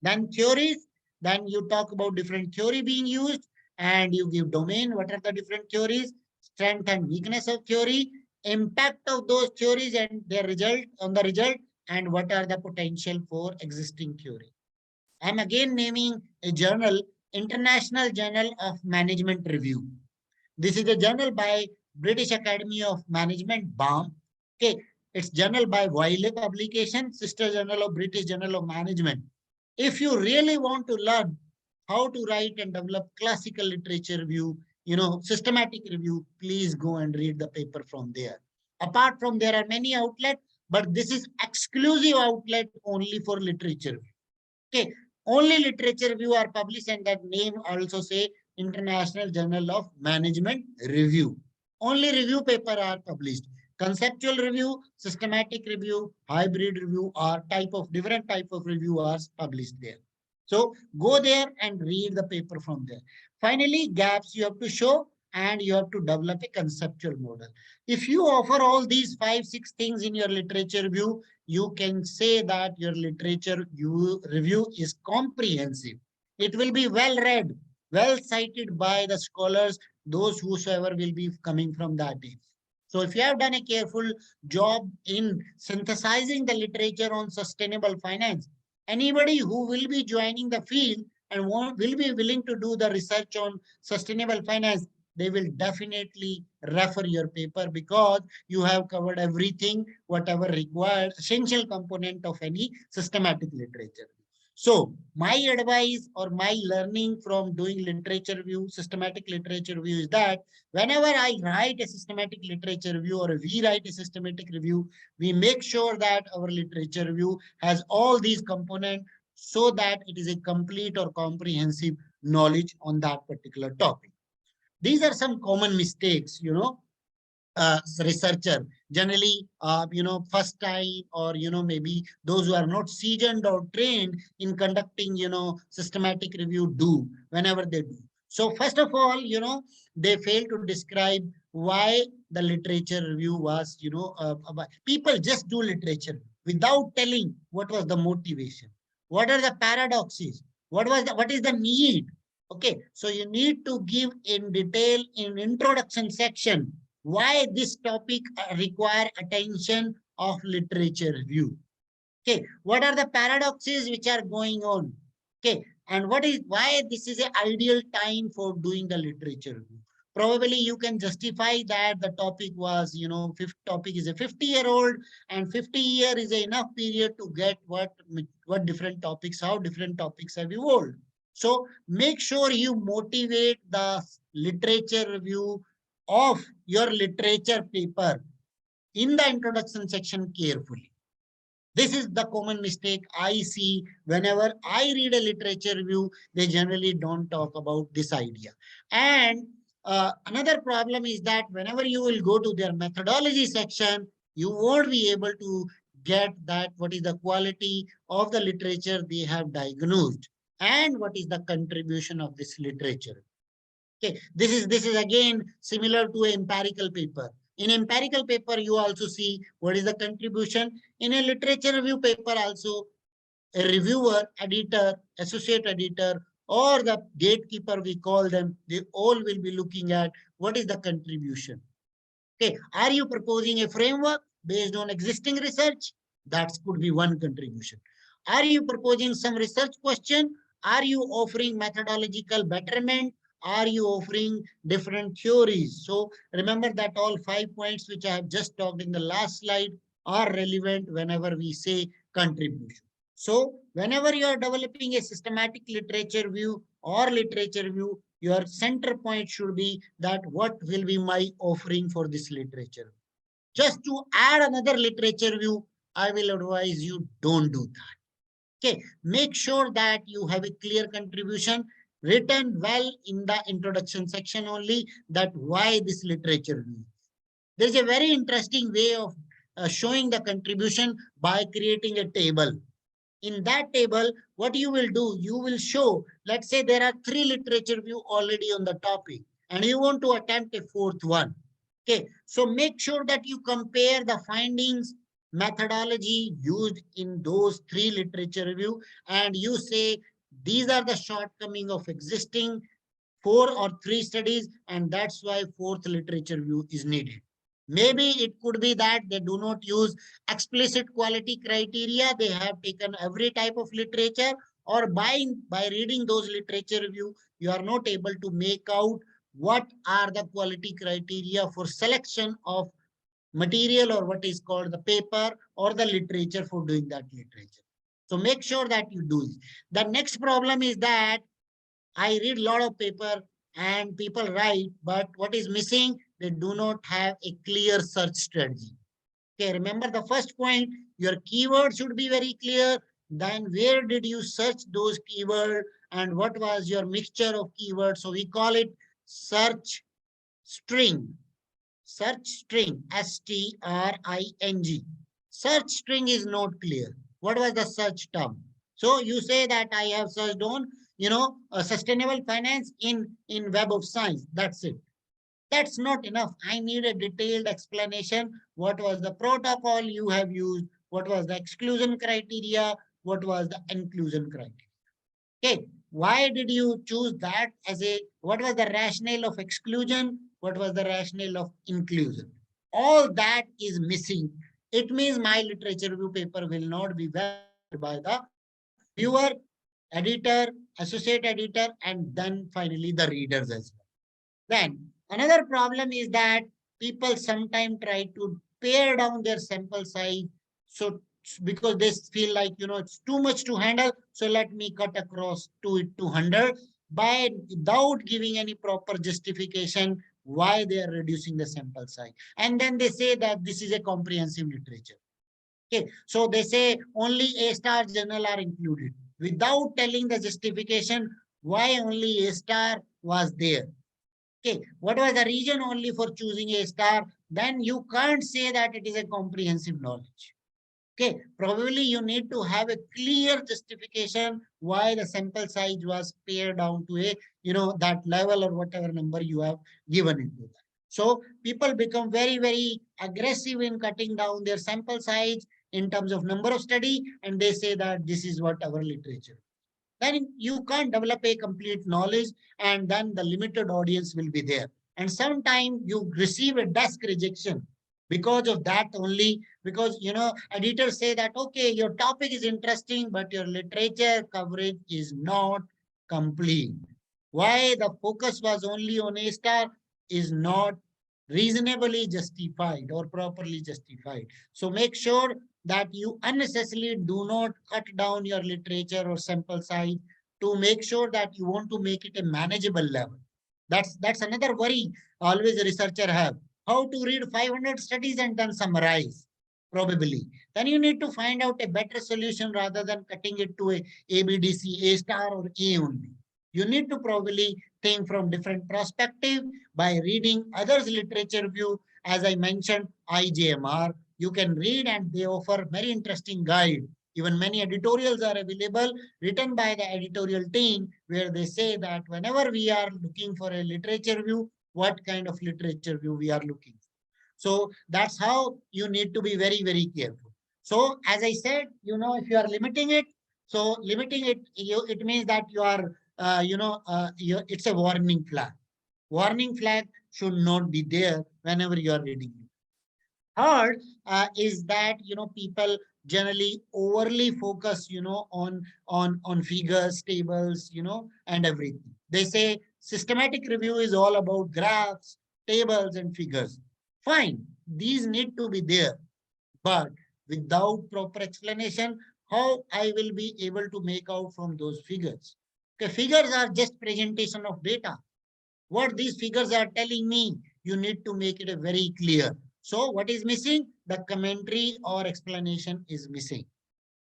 Then theories, then you talk about different theory being used and you give domain, what are the different theories, strength and weakness of theory, impact of those theories and their result on the result, and what are the potential for existing theory. I'm again naming a journal, International Journal of Management Review. This is a journal by British Academy of Management, BAM. Okay, it's journal by Wiley Publication, sister journal of British Journal of Management. If you really want to learn how to write and develop classical literature review, systematic review, please go and read the paper from there. Apart from there are many outlets, but this is exclusive outlet only for literature. Okay, only literature review are published, and that name also say International Journal of Management Review. Only review paper are published. Conceptual review, systematic review, hybrid review, or different type of review are published there. So go there and read the paper from there. Finally, gaps you have to show and you have to develop a conceptual model. If you offer all these 5-6 things in your literature review, you can say that your literature review is comprehensive. It will be well read, well cited by the scholars, those whosoever will be coming from that day. So if you have done a careful job in synthesizing the literature on sustainable finance, anybody who will be joining the field and will be willing to do the research on sustainable finance, they will definitely refer your paper because you have covered everything, whatever required, essential component of any systematic literature. So my advice or my learning from doing literature review, systematic literature review is that whenever I write a systematic literature review or we write a systematic review, we make sure that our literature review has all these components so that it is a complete or comprehensive knowledge on that particular topic. These are some common mistakes, researcher generally, first time or, maybe those who are not seasoned or trained in conducting, systematic review do whenever they do. So first of all, they fail to describe why the literature review was, people just do literature without telling what was the motivation, what are the paradoxes, what is the need. Okay, so you need to give in detail in introduction section why this topic require attention of literature review. Okay, what are the paradoxes which are going on? Okay, and why this is an ideal time for doing the literature review. Probably you can justify that the topic was, fifth topic is a 50-year-old and 50 year is enough period to get what different topics, how different topics have evolved. So make sure you motivate the literature review of your literature paper in the introduction section carefully. This is the common mistake I see whenever I read a literature review. They generally don't talk about this idea. And another problem is that whenever you will go to their methodology section, you won't be able to get that what is the quality of the literature they have diagnosed and what is the contribution of this literature. Okay, this is again similar to an empirical paper. In empirical paper, you also see what is the contribution. In a literature review paper also, a reviewer, editor, associate editor, or the gatekeeper, we call them, they all will be looking at what is the contribution. Okay, are you proposing a framework based on existing research? That could be one contribution. Are you proposing some research question? Are you offering methodological betterment? Are you offering different theories? So remember that all 5 points which I have just talked in the last slide are relevant whenever we say contribution. So whenever you are developing a systematic literature review or literature review, your center point should be that what will be my offering for this literature. Just to add another literature review, I will advise you don't do that. Okay, make sure that you have a clear contribution written well in the introduction section only, that why this literature review. There's a very interesting way of showing the contribution by creating a table. In that table, what you will do, you will show, let's say there are 3 literature review already on the topic. and you want to attempt a fourth one. Okay, so make sure that you compare the findings, methodology used in those three literature review, and you say these are the shortcomings of existing 4 or 3 studies, and that's why fourth literature review is needed. Maybe it could be that they do not use explicit quality criteria. They have taken every type of literature, or by reading those literature review, you are not able to make out what are the quality criteria for selection of material, or what is called the paper or the literature for doing that literature. So make sure that you do it. The next problem is that I read a lot of paper and people write, but what is missing? They do not have a clear search strategy. Okay, remember the first point, your keyword should be very clear. Then where did you search those keywords and what was your mixture of keywords? So we call it search string. Search string, S-T-R-I-N-G. Search string is not clear. What was the search term? So you say that I have searched on, sustainable finance in Web of Science. That's it. That's not enough. I need a detailed explanation. What was the protocol you have used? What was the exclusion criteria? What was the inclusion criteria? Okay, why did you choose that as a, what was the rationale of exclusion? What was the rationale of inclusion? All that is missing. It means my literature review paper will not be well by the reviewer, editor, associate editor, and then finally the readers as well. Then another problem is that people sometimes try to pare down their sample size. So because they feel like, it's too much to handle. So let me cut across to it to 100 by without giving any proper justification why they are reducing the sample size. And then they say that this is a comprehensive literature. Okay, so they say only A-star journal are included without telling the justification why only A-star was there. Okay, what was the reason only for choosing A-star? Then you can't say that it is a comprehensive knowledge. Okay, probably you need to have a clear justification why the sample size was pared down to a, that level or whatever number you have given into that. So people become very, very aggressive in cutting down their sample size in terms of number of study, and they say that this is what our literature. Then you can't develop a complete knowledge, and then the limited audience will be there. And sometimes you receive a desk rejection because of that only, because, editors say that, okay, your topic is interesting, but your literature coverage is not complete. Why the focus was only on A-star is not reasonably justified or properly justified. So make sure that you unnecessarily do not cut down your literature or sample size to make sure that you want to make it a manageable level. That's another worry always a researcher have. How to read 500 studies and then summarize, probably. Then you need to find out a better solution rather than cutting it to a B, D, C, A-star or A only. You need to probably think from different perspective by reading others' literature review. As I mentioned, IJMR, you can read and they offer very interesting guide. Even many editorials are available written by the editorial team where they say that whenever we are looking for a literature review, what kind of literature review we are looking for. So that's how you need to be very, very careful. So as I said, if you are limiting it, so limiting it, it means that you are, it's a warning flag. Warning flag should not be there whenever you are reading it. Third is that, people generally overly focus, on figures, tables, and everything. They say systematic review is all about graphs, tables, and figures. Fine, these need to be there, but without proper explanation, how I will be able to make out from those figures? Okay, figures are just presentation of data. What these figures are telling me, you need to make it a very clear. So what is missing? The commentary or explanation is missing.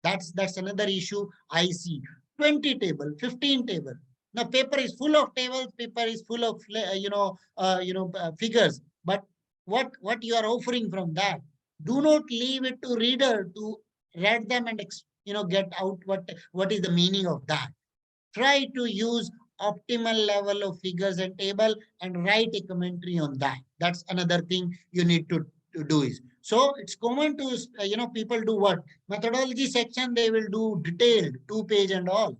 That's another issue I see. 20 table, 15 table. Now paper is full of tables, paper is full of figures. But what you are offering from that? Do not leave it to reader to read them and get out what is the meaning of that. Try to use optimal level of figures and table and write a commentary on that. That's another thing you need to do is. So it's common to, people do what? Methodology section, they will do detailed 2-page and all.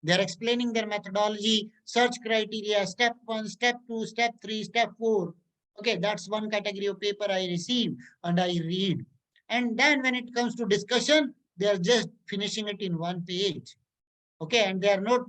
They're explaining their methodology, search criteria, step 1, step 2, step 3, step 4. Okay, that's one category of paper I receive and I read. And then when it comes to discussion, they are just finishing it in 1 page. Okay, and they are not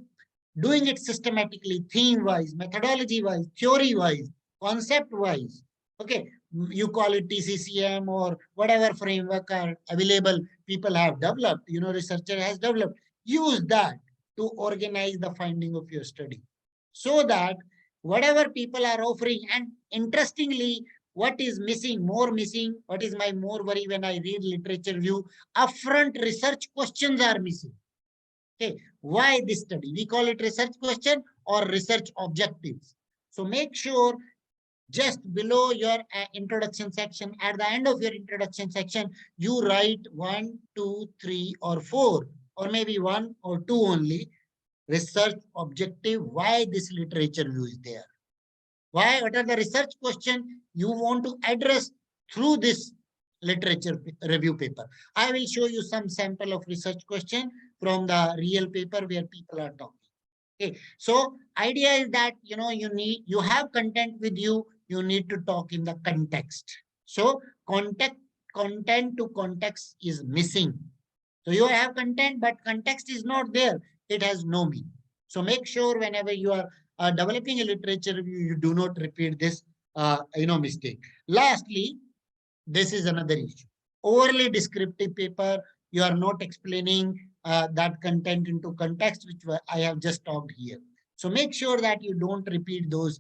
doing it systematically, theme-wise, methodology-wise, theory-wise, concept-wise. Okay, you call it TCCM or whatever framework are available, people have developed, researcher has developed. Use that to organize the finding of your study so that whatever people are offering, and interestingly, what is missing, what is my more worry when I read literature review, upfront research questions are missing. Okay, why this study? We call it research question or research objectives. So make sure just below your introduction section, at the end of your introduction section, you write 1, 2, 3, or 4, or maybe 1 or 2 only, research objective, why this literature review is there. Why? What are the research questions you want to address through this literature review paper? I will show you some sample of research question from the real paper where people are talking. Okay, so idea is that you have content with you, you need to talk in the context. So content to context is missing. So you have content, but context is not there. It has no meaning. So make sure whenever you are developing a literature review, you do not repeat this mistake. Lastly, this is another issue. Overly descriptive paper, you are not explaining that content into context, which I have just talked here. So make sure that you don't repeat those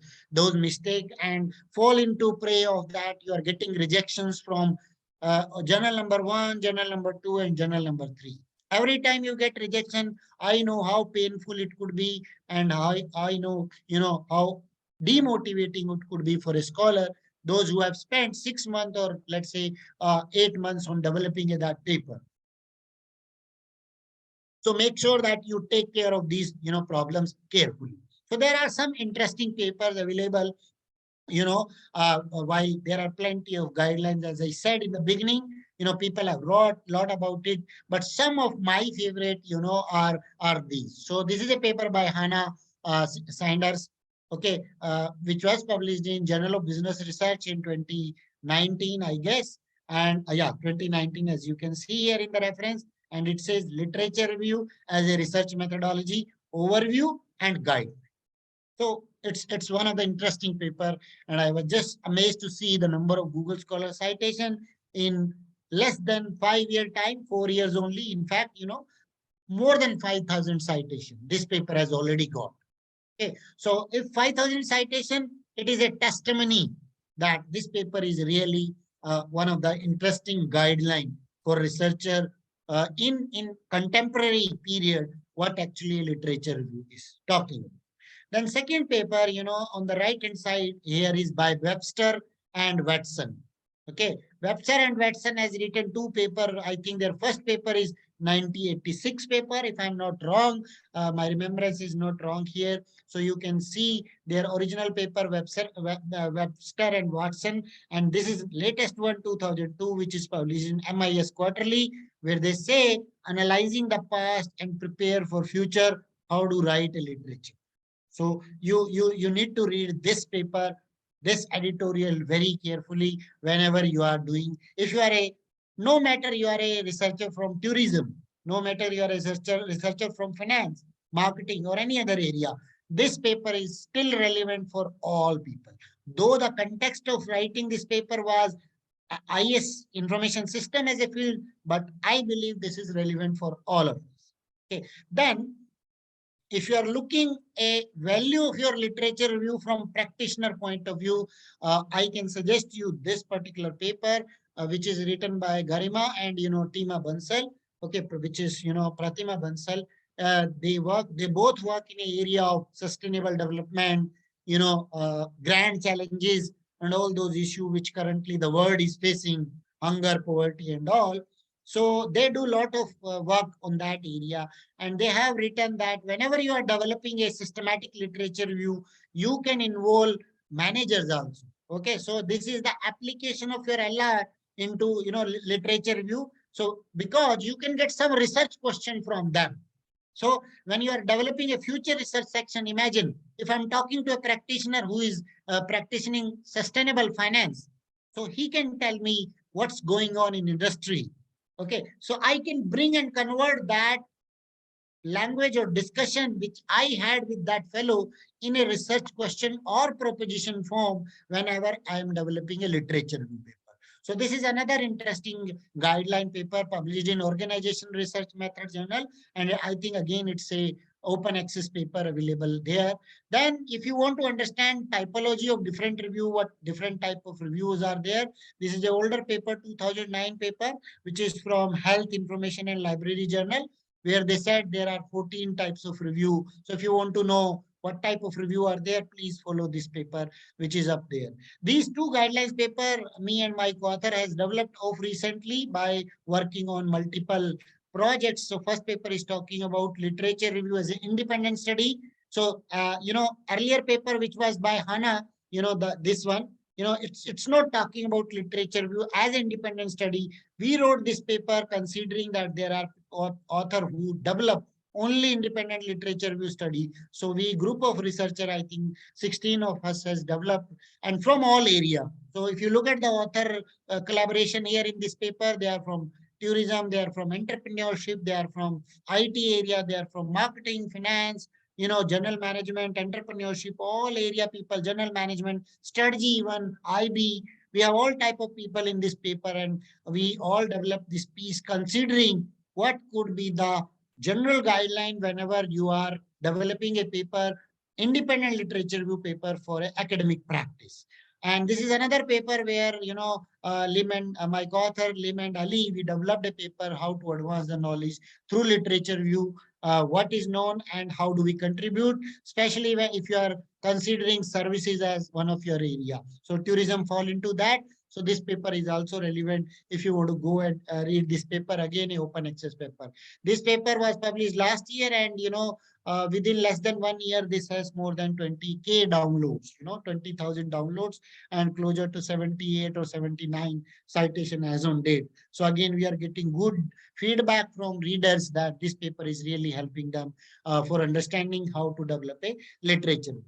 mistakes and fall into prey of that. You are getting rejections from journal number 1, journal number 2, and journal number 3. Every time you get rejection, I know how painful it could be, and I know how demotivating it could be for a scholar. Those who have spent 6 months or let's say 8 months on developing that paper. So make sure that you take care of these problems carefully. So there are some interesting papers available. While there are plenty of guidelines, as I said in the beginning, people have wrote a lot about it, but some of my favorite, are these. So this is a paper by Hannah Sanders, okay, which was published in Journal of Business Research in 2019, I guess. And 2019, as you can see here in the reference, and it says literature review as a research methodology, overview and guide. So it's one of the interesting paper, and I was just amazed to see the number of Google Scholar citation in less than 5-year time, 4 years only. In fact, more than 5,000 citation this paper has already got. Okay, so if 5,000 citation, it is a testimony that this paper is really one of the interesting guideline for researcher in contemporary period, what actually literature review is talking about. Then second paper, on the right hand side here is by Webster and Watson. Okay, Webster and Watson has written 2 papers. I think their first paper is 1986 paper, if I'm not wrong. My remembrance is not wrong here. So you can see their original paper, Webster and Watson, and this is latest one, 2002, which is published in MIS Quarterly, where they say analyzing the past and prepare for future, how to write a literature. So you need to read this paper, this editorial very carefully whenever you are doing. If you are no matter you are a researcher from tourism, no matter you are a researcher from finance, marketing, or any other area, this paper is still relevant for all people. Though the context of writing this paper was IS, information system as a field, but I believe this is relevant for all of us. Okay, then if you are looking a value of your literature review from practitioner point of view, I can suggest you this particular paper, which is written by Garima and Tima Bansal, okay, which is Pratima Bansal. They both work in an area of sustainable development, grand challenges and all those issues which currently the world is facing, hunger, poverty, and all. So they do a lot of work on that area, and they have written that whenever you are developing a systematic literature review, you can involve managers also. Okay, so this is the application of your LR into literature review. So because you can get some research question from them. So when you are developing a future research section, imagine if I'm talking to a practitioner who is practicing sustainable finance, so he can tell me what's going on in industry. Okay, so I can bring and convert that language or discussion which I had with that fellow in a research question or proposition form whenever I am developing a literature review paper. So this is another interesting guideline paper published in Organization Research Methods Journal. And I think again, it's a open access paper available there. Then if you want to understand typology of different review, what different type of reviews are there, this is the older paper, 2009 paper, which is from Health Information and Library Journal, where they said there are 14 types of review. So if you want to know what type of review are there, please follow this paper, which is up there. These two guidelines paper, me and my co-author has developed off recently by working on multiple projects. So first paper is talking about literature review as an independent study. So, earlier paper, which was by Hannah, this one, it's not talking about literature review as an independent study. We wrote this paper considering that there are author who develop only independent literature review study. So we group of researcher, I think 16 of us has developed, and from all area. So if you look at the author collaboration here in this paper, they are from tourism, they are from entrepreneurship, they are from IT area, they are from marketing, finance, general management, entrepreneurship, all area people, general management, strategy, even IB. We have all type of people in this paper, and we all develop this piece considering what could be the general guideline whenever you are developing a paper, independent literature review paper for academic practice. And this is another paper where, Lim and my co-author, Lim and Ali, we developed a paper, how to advance the knowledge through literature review, what is known and how do we contribute, especially if you are considering services as one of your area. So tourism fall into that. So this paper is also relevant if you want to go and read this paper, again, a open access paper. This paper was published last year, and within less than 1 year, this has more than 20K downloads, 20,000 downloads, and closer to 78 or 79 citation as on date. So again, we are getting good feedback from readers that this paper is really helping them for understanding how to develop a literature.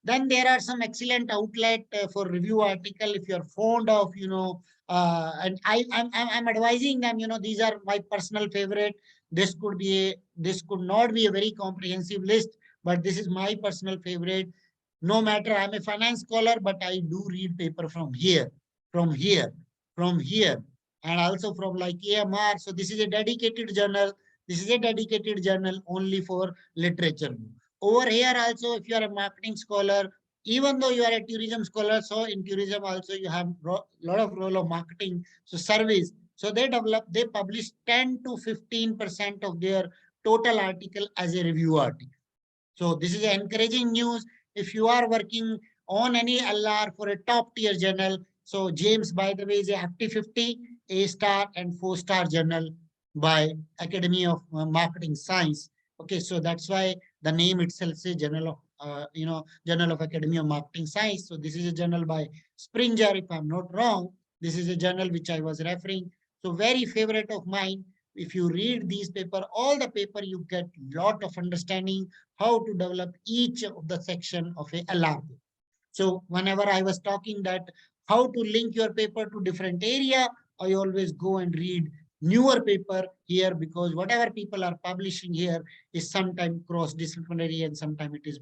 Then there are some excellent outlet for review article if you're fond of, and I'm advising them, these are my personal favorite. This could not be a very comprehensive list, but this is my personal favorite. No matter, I'm a finance scholar, but I do read paper from here, from here, from here, and also from like AMR. So this is a dedicated journal. This is a dedicated journal only for literature. Over here also, if you are a marketing scholar, even though you are a tourism scholar, so in tourism also you have a lot of role of marketing, so service. So they publish 10 to 15% of their total article as a review article. So this is encouraging news. If you are working on any LR for a top tier journal, so James, by the way, is a FT 50, A-star and 4-star journal by Academy of Marketing Science. Okay, so that's why the name itself says Journal of, Journal of Academy of Marketing Science. So this is a journal by Springer, if I'm not wrong. This is a journal which I was referring. So very favorite of mine. If you read these paper, all the paper, you get lot of understanding how to develop each of the section of a LR. So whenever I was talking that how to link your paper to different area, I always go and read newer paper here, because whatever people are publishing here is sometimes cross-disciplinary and sometimes it is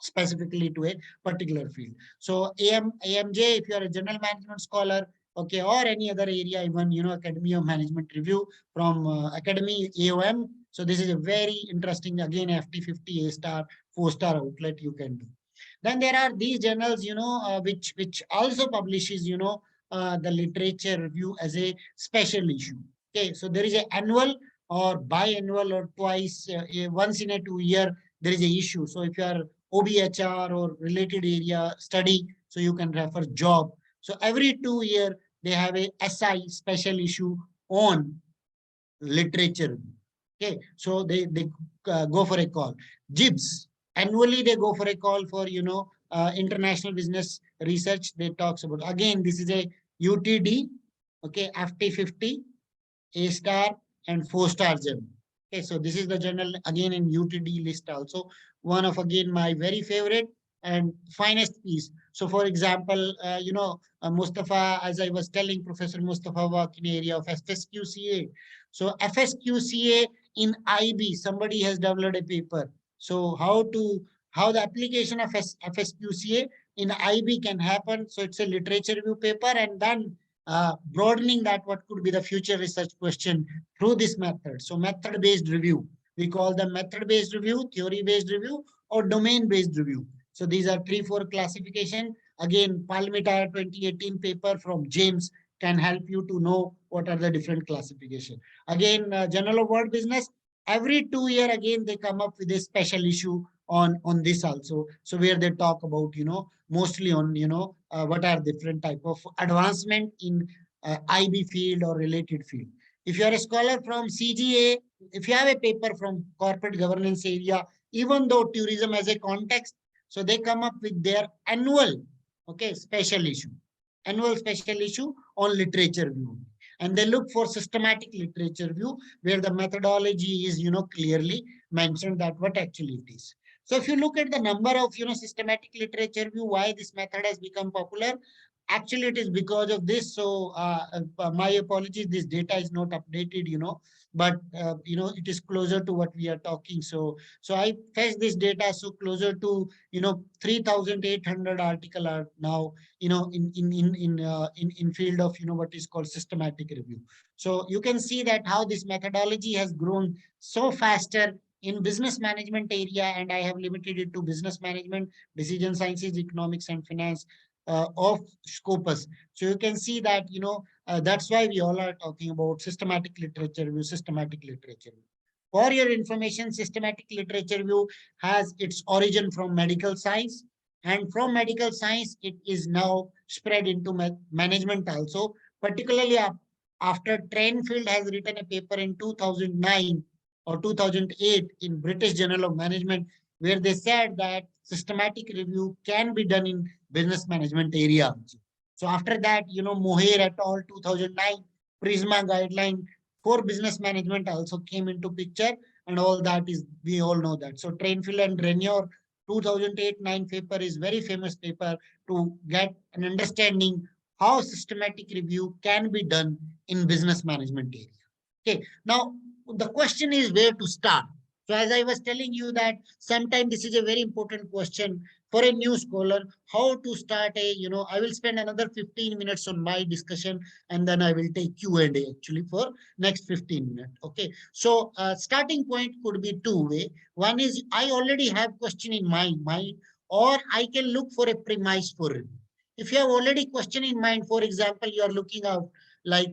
specifically to a particular field. So AMJ, if you are a general management scholar, okay, or any other area, even, Academy of Management Review from Academy AOM. So this is a very interesting, again, FT50 A-star, 4-star outlet you can do. Then there are these journals, which also publishes, the literature review as a special issue. Okay, so there is an annual or biannual or twice, once in a 2 year, there is a issue. So if you are OBHR or related area study, so you can refer job. So every 2 year, they have a SI special issue on literature. Okay, so they go for a call. JIBS, annually they go for a call for, international business research. They talks about, again, this is a UTD, okay, FT 50, A star, and 4-star gem. Okay, so this is the journal again in UTD list also. One of again my very favorite and finest piece. So for example, Mustafa, as I was telling, Professor Mustafa work in area of FSQCA. So FSQCA in IB, somebody has developed a paper. So how the application of FSQCA in IB can happen. So it's a literature review paper, and then broadening that what could be the future research question through this method. So method-based review. We call them method-based review, theory-based review, or domain-based review. So these are 3-4 classification. Again, Palmita 2018 paper from James can help you to know what are the different classification. Again, Journal of World Business, every 2 year, again, they come up with a special issue on this also. So where they talk about, mostly on, what are different type of advancement in IB field or related field. If you are a scholar from CGA, if you have a paper from corporate governance area, even though tourism as a context, so they come up with their annual, okay, special issue, annual special issue on literature review. And they look for systematic literature review where the methodology is, clearly mentioned that what actually it is. So if you look at the number of, systematic literature review, why this method has become popular, actually it is because of this. So my apologies, this data is not updated, but it is closer to what we are talking. So I fetched this data, so closer to 3,800 article are now in field of what is called systematic review. So you can see that how this methodology has grown so faster in business management area, and I have limited it to business management, decision sciences, economics, and finance of Scopus. So you can see that, that's why we all are talking about systematic literature review, systematic literature review. For your information, systematic literature review has its origin from medical science, and from medical science, it is now spread into management also, particularly after Trainfield has written a paper in 2009 or 2008 in British Journal of Management, where they said that systematic review can be done in business management area. So after that, Moher et al. 2009 Prisma guideline for business management also came into picture, and all that is, we all know that. So Trainfield and Renier 2008-9 paper is very famous paper to get an understanding how systematic review can be done in business management area. Okay, now the question is where to start. So as I was telling you that sometimes this is a very important question for a new scholar, how to start I will spend another 15 minutes on my discussion, and then I will take Q&A actually for next 15 minutes. Okay. So starting point could be two-way. One is I already have question in my mind, or I can look for a premise for review. If you have already question in mind, for example, you are looking out like,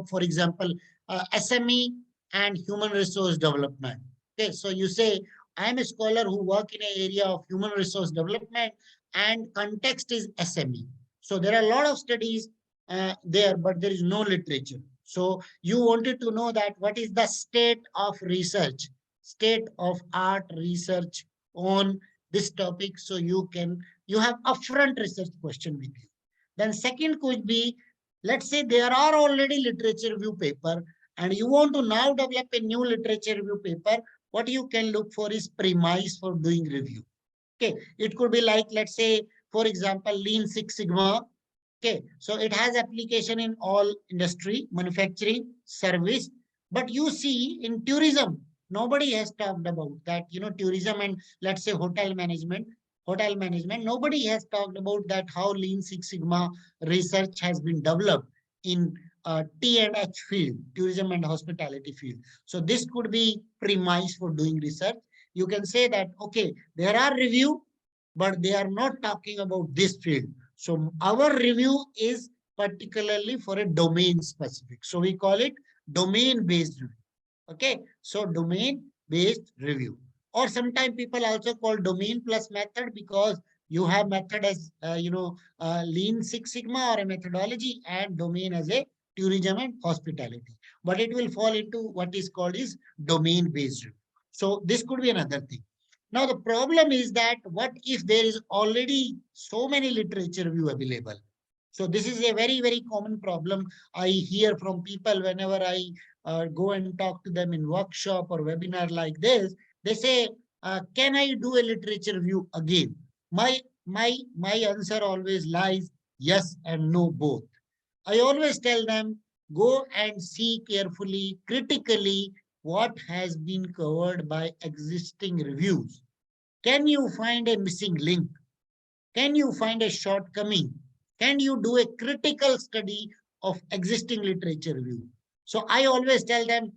for example, SME and human resource development. Okay, so you say, I am a scholar who work in an area of human resource development, and context is SME. So there are a lot of studies there, but there is no literature. So you wanted to know that what is the state of research, state of art research on this topic. So you have upfront research question with you. Then second could be, let's say there are already literature review paper, and you want to now develop a new literature review paper. What you can look for is premise for doing review. Okay, it could be like, let's say, for example, Lean Six Sigma. Okay, so it has application in all industry, manufacturing, service. But you see in tourism, nobody has talked about that, tourism and let's say hotel management, nobody has talked about that, how Lean Six Sigma research has been developed in T&H field, tourism and hospitality field. So this could be premise for doing research. You can say that, okay, there are review, but they are not talking about this field. So our review is particularly for a domain specific. So we call it domain-based review. Okay, so domain-based review. Or sometimes people also call domain plus method, because you have method as, Lean Six Sigma or a methodology, and domain as a tourism and hospitality. but it will fall into what is called is domain-based review. So this could be another thing. Now, the problem is that what if there is already so many literature review available? So this is a very, very common problem I hear from people whenever I go and talk to them in workshop or webinar like this. They say, can I do a literature review again? My answer always lies yes and no both. I always tell them, go and see carefully, critically, what has been covered by existing reviews. Can you find a missing link? Can you find a shortcoming? Can you do a critical study of existing literature review? So I always tell them,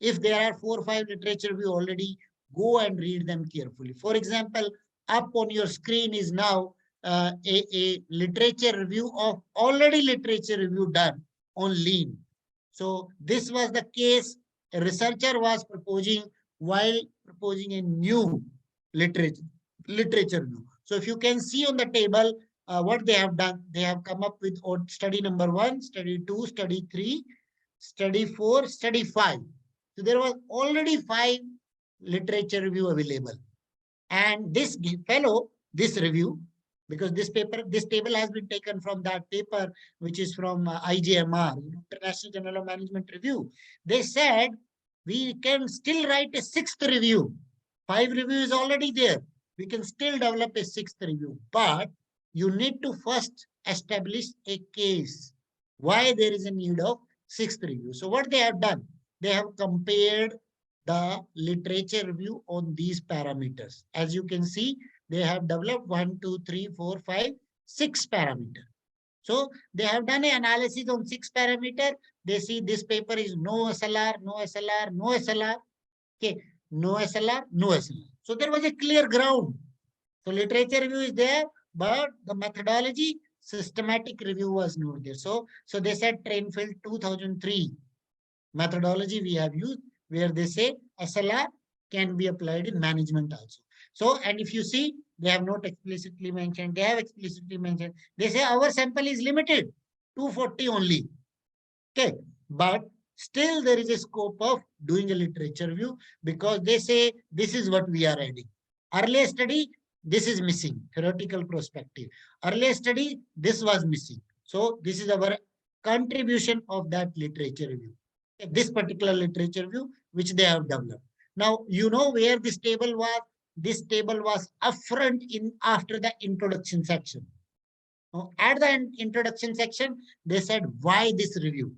if there are 4 or 5 literature review already, go and read them carefully. For example, up on your screen is now a literature review of already literature review done on lean. So this was the case a researcher was proposing while proposing a new literature review. So if you can see on the table what they have done, they have come up with study number 1, study 2, study 3, study 4, study 5. So there was already 5 literature review available. And this fellow, this review, because this table has been taken from that paper, which is from IJMR, International Journal of Management Review. They said, we can still write a 6th review. 5 review is already there. We can still develop a 6th review, but you need to first establish a case why there is a need of 6th review. So what they have done, they have compared the literature review on these parameters. As you can see, they have developed 1, 2, 3, 4, 5, 6 parameters. So they have done an analysis on 6 parameters. They see this paper is no SLR, no SLR, no SLR. Okay, no SLR, no SLR. So there was a clear ground. So literature review is there, but the methodology, systematic review was not there. So they said Trainfield 2003 methodology we have used, where they say SLR can be applied in management also. So, and if you see, they have not explicitly mentioned, they have explicitly mentioned, they say our sample is limited, 240 only. Okay, but still there is a scope of doing a literature review, because they say this is what we are adding. Earlier study, this is missing, theoretical perspective. Earlier study, this was missing. So this is our contribution of that literature review. This particular literature review, which they have developed. Now, you know where this table was? This table was upfront in after the introduction section. Now, at the introduction section, they said, why this review?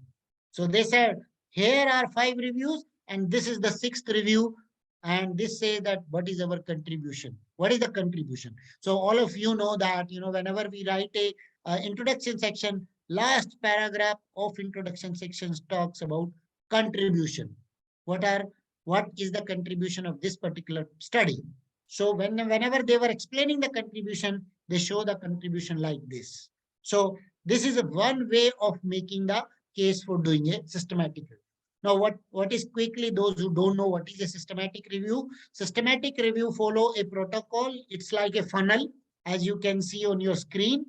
So they said, here are 5 reviews, and this is the 6th review. And this says that what is our contribution? What is the contribution? So all of you know that, whenever we write a introduction section, last paragraph of introduction sections talks about contribution. What is the contribution of this particular study? So whenever they were explaining the contribution, they show the contribution like this. So this is one way of making the case for doing a systematic review. Now, what is quickly, those who don't know what is a systematic review? Systematic review follow a protocol. It's like a funnel, as you can see on your screen.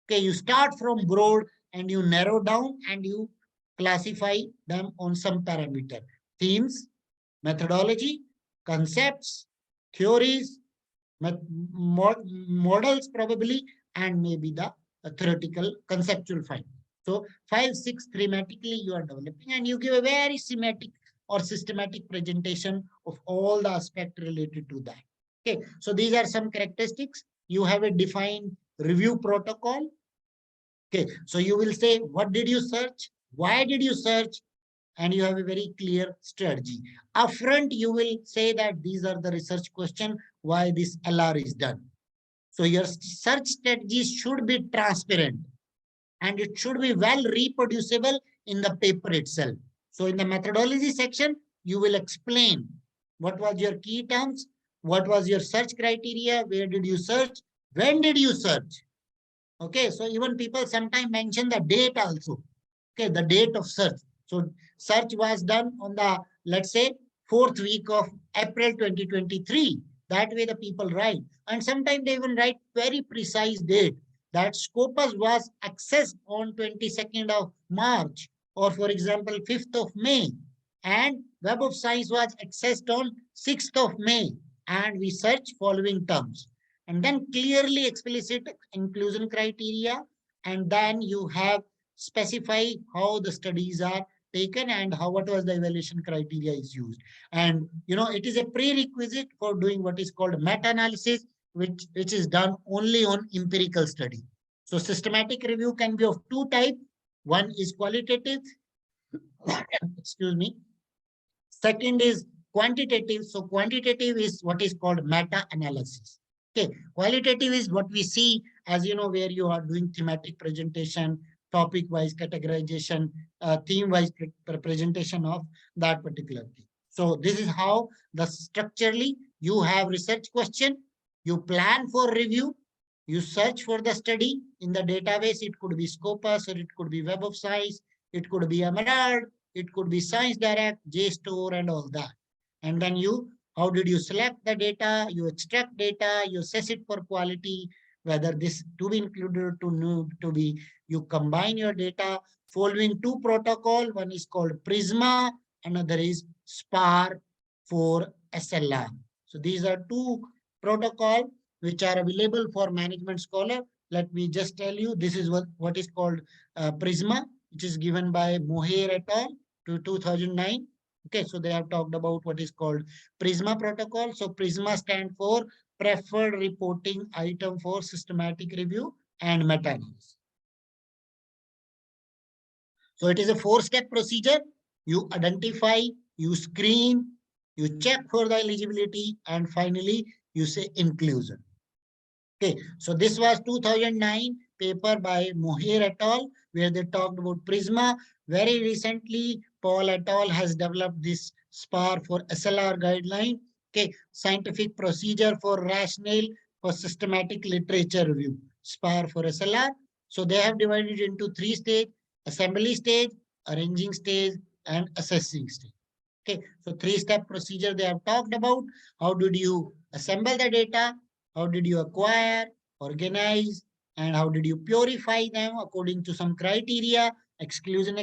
Okay, you start from broad and you narrow down and you classify them on some parameter. Themes, methodology, concepts, theories, models probably, and maybe the theoretical conceptual finding. So 5, 6 thematically you are developing, and you give a very thematic or systematic presentation of all the aspects related to that. Okay, so these are some characteristics. You have a defined review protocol. Okay, so you will say, what did you search? Why did you search? And you have a very clear strategy. Upfront, you will say that these are the research questions, why this LR is done. So your search strategies should be transparent, and it should be well reproducible in the paper itself. So in the methodology section, you will explain what was your key terms, what was your search criteria, where did you search, when did you search. Okay, so even people sometimes mention the date also. Okay, the date of search. So search was done on the, let's say, 4th week of April 2023. That way the people write. And sometimes they even write very precise date. That Scopus was accessed on 22nd of March or for example, 5th of May, and Web of Science was accessed on 6th of May, and we search following terms, and then clearly explicit inclusion criteria, and then you have specify how the studies are taken and how what was the evaluation criteria is used. And it is a prerequisite for doing what is called meta-analysis, which is done only on empirical study. So systematic review can be of two types. One is qualitative, excuse me. Second is quantitative. So quantitative is what is called meta-analysis. Okay, qualitative is what we see as where you are doing thematic presentation, topic-wise categorization, theme-wise presentation of that particular thing. So this is how the structurally you have research question, you plan for review, you search for the study in the database. It could be Scopus or it could be Web of Science, it could be Emerald, it could be Science Direct, JSTOR, and all that. And then how did you select the data? You extract data, you assess it for quality, whether this to be included to be, you combine your data following two protocol. One is called Prisma, another is SPAR for SLR. So these are two protocol which are available for management scholar. Let me just tell you, this is what is called Prisma, which is given by Moher et al. To 2009. Okay, so they have talked about what is called Prisma protocol. So Prisma stand for Preferred Reporting Item for Systematic Review and Meta-analysis. So it is a 4-step procedure. You identify, you screen, you check for the eligibility, and finally you say inclusion. Okay, so this was 2009 paper by Moher et al., where they talked about Prisma. Very recently, Paul et al. Has developed this SPAR for SLR guideline. Okay, scientific procedure for rationale for systematic literature review. SPAR for SLR. So they have divided into 3 stages: assembly stage, arranging stage, and assessing stage. Okay, so 3-step procedure they have talked about. How did you assemble the data? How did you acquire, organize, and how did you purify them according to some criteria, exclusion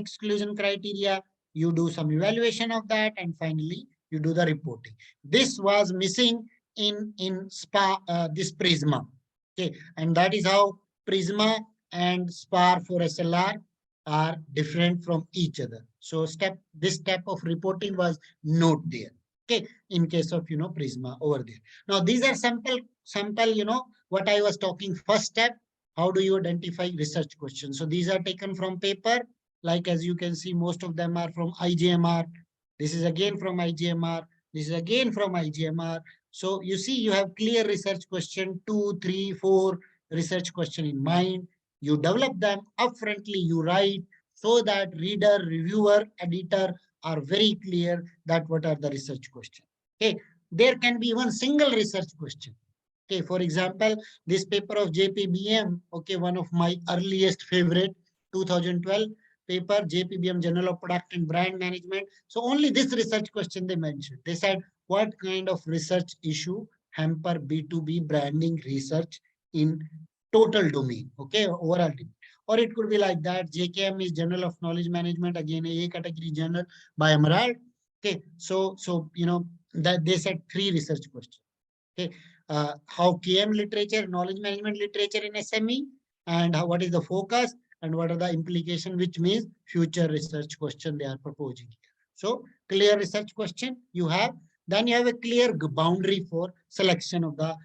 criteria? You do some evaluation of that, and finally you do the reporting. This was missing in this Prisma. Okay, and that is how Prisma and SPAR for SLR are different from each other. So this step of reporting was not there. Okay, in case of Prisma over there. Now these are sample what I was talking. First step, how do you identify research questions? So these are taken from paper, like as you can see, most of them are from IGMR. This is again from IGMR. This is again from IGMR. So you see, you have clear research question, 2, 3, 4 research question in mind. You develop them upfrontly, you write, so that reader, reviewer, editor are very clear that what are the research questions. Okay, there can be one single research question. Okay, for example, this paper of JPBM, okay, one of my earliest favorite, 2012 paper, JPBM, Journal of Product and Brand Management. So only this research question they mentioned. They said, what kind of research issue hamper B2B branding research in total domain, okay, overall domain. Or it could be like that. JKM is Journal of Knowledge Management, again a category journal by Emerald. Okay, so that they said 3 research questions. Okay, how KM literature, knowledge management literature in SME, and what is the focus, and what are the implication, which means future research question they are proposing. So clear research question you have, then you have a clear boundary for selection of the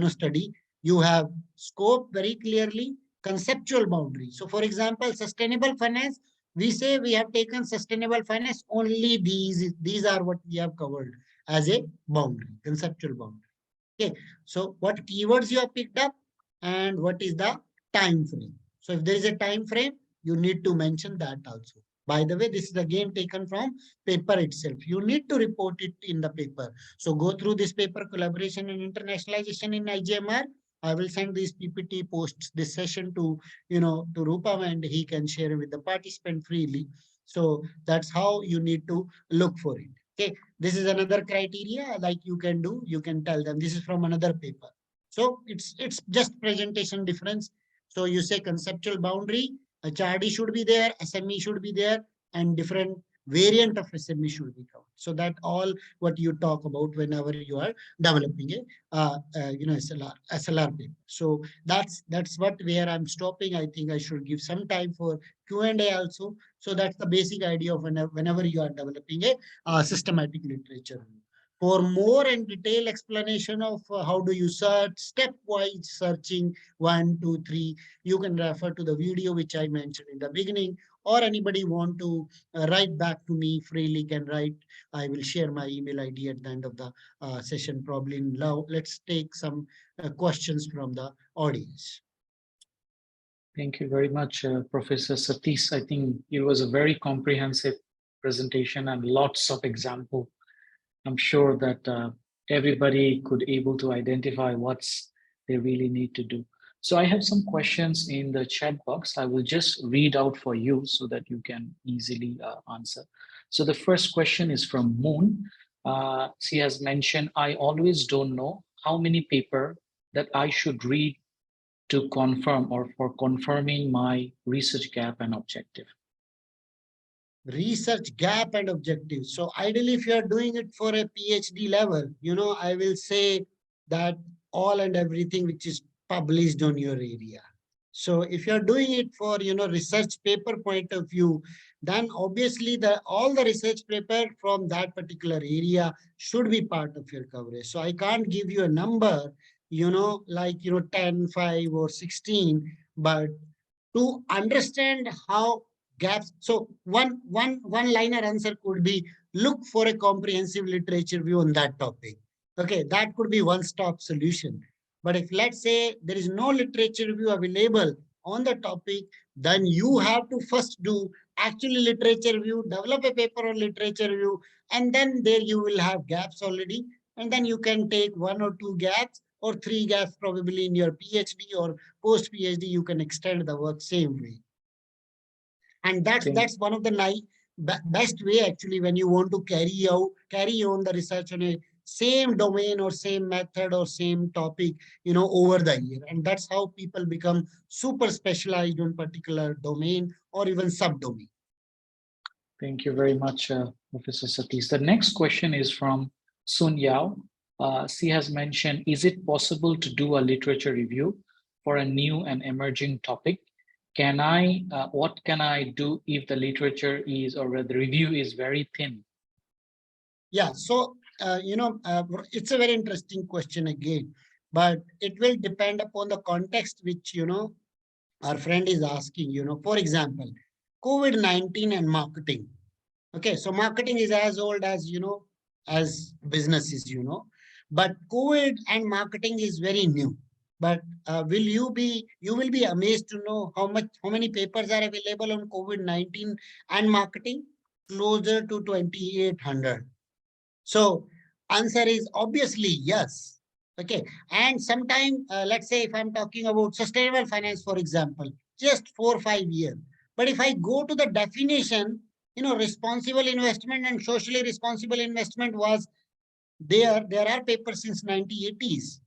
study. You have scope very clearly, conceptual boundary. So for example, sustainable finance, we say we have taken sustainable finance, only these are what we have covered as a boundary, conceptual boundary. Okay, so what keywords you have picked up and what is the time frame. So if there is a time frame, you need to mention that also. By the way, this is again taken from paper itself. You need to report it in the paper. So go through this paper, collaboration and internationalization in IGMR. I will send these PPT posts, this session to Rupam, and he can share with the participant freely. So that's how you need to look for it. Okay, this is another criteria like you can do. You can tell them this is from another paper. So it's just presentation difference. So you say conceptual boundary, HRD should be there, SME should be there, and different variant of SME should be covered. So that all what you talk about whenever you are developing a SLR paper. So that's what where I'm stopping. I think I should give some time for Q&A also. So that's the basic idea of whenever you are developing a systematic literature. For more and detailed explanation of how do you search, stepwise searching 1, 2, 3, you can refer to the video which I mentioned in the beginning, or anybody want to write back to me freely can write. I will share my email ID at the end of the session probably. Now let's take some questions from the audience. Thank you very much, Professor Satish. I think it was a very comprehensive presentation and lots of example. I'm sure that everybody could able to identify what's they really need to do. So I have some questions in the chat box. I will just read out for you so that you can easily answer. So the first question is from Moon. She has mentioned, I always don't know how many paper that I should read to confirm or for confirming my research gap and objective. Research gap and objectives. So ideally, if you are doing it for a PhD level, I will say that all and everything which is published on your area. So if you're doing it for, research paper point of view, then obviously all the research paper from that particular area should be part of your coverage. So I can't give you a number, like, 10, 5 or 16, but to understand how gaps. So one liner answer could be look for a comprehensive literature review on that topic. Okay, that could be one-stop solution. But if let's say there is no literature review available on the topic, then you have to first do actually literature review, develop a paper on literature review, and then there you will have gaps already. And then you can take 1 or 2 gaps or 3 gaps probably in your PhD or post PhD, you can extend the work same way. And that's one of the best way actually when you want to carry on the research on a same domain or same method or same topic, over the year. And that's how people become super specialized on particular domain or even subdomain. Thank you very much, Professor Satish. The next question is from Sun Yao. She has mentioned, is it possible to do a literature review for a new and emerging topic? What can I do if the literature is, or the review is very thin? Yeah, so, it's a very interesting question again, but it will depend upon the context which, our friend is asking, for example, COVID-19 and marketing. Okay, so marketing is as old as, as businesses, but COVID and marketing is very new. But you will be amazed to know how many papers are available on COVID-19 and marketing, closer to 2,800. So answer is obviously yes. Okay, and sometime, let's say if I'm talking about sustainable finance, for example, just 4 or 5 years. But if I go to the definition, responsible investment and socially responsible investment was there are papers since 1980s.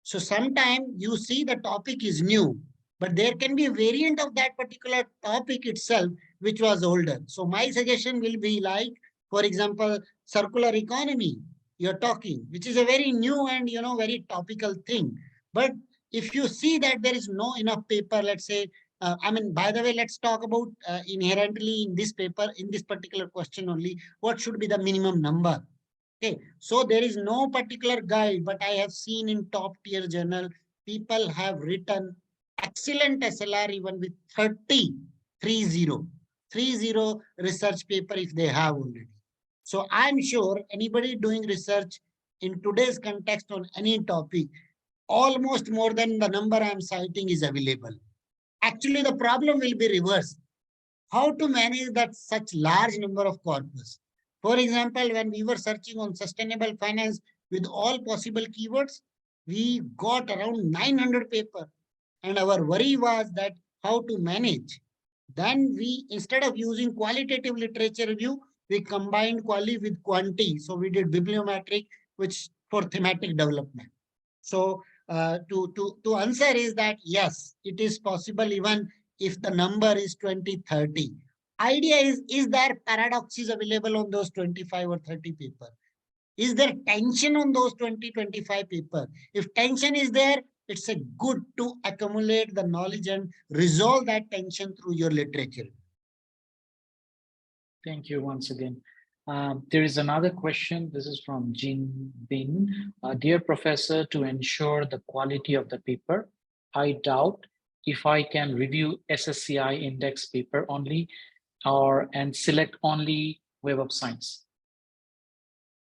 So sometime you see the topic is new, but there can be a variant of that particular topic itself, which was older. So my suggestion will be like, for example, circular economy, you're talking, which is a very new and, very topical thing. But if you see that there is no enough paper, let's say, by the way, let's talk about inherently in this paper, in this particular question only, what should be the minimum number? Okay, so there is no particular guide, but I have seen in top tier journal, people have written excellent SLR even with 30 research paper if they have already. So I'm sure anybody doing research in today's context on any topic, almost more than the number I'm citing is available. Actually, the problem will be reversed. How to manage that such large number of corpus? For example, when we were searching on sustainable finance with all possible keywords, we got around 900 paper. And our worry was that how to manage. Then we, instead of using qualitative literature review, we combined quali with quanti. So we did bibliometric, which for thematic development. So to answer is that yes, it is possible even if the number is 20, 30. idea is there paradoxes available on those 25 or 30 paper? Is there tension on those 20-25 paper? If tension is there, it's a good to accumulate the knowledge and resolve that tension through your literature. Thank you once again. There is another question. This is from Jin Bin. Dear Professor, to ensure the quality of the paper, I doubt if I can review SSCI index paper only and select only Web of Science.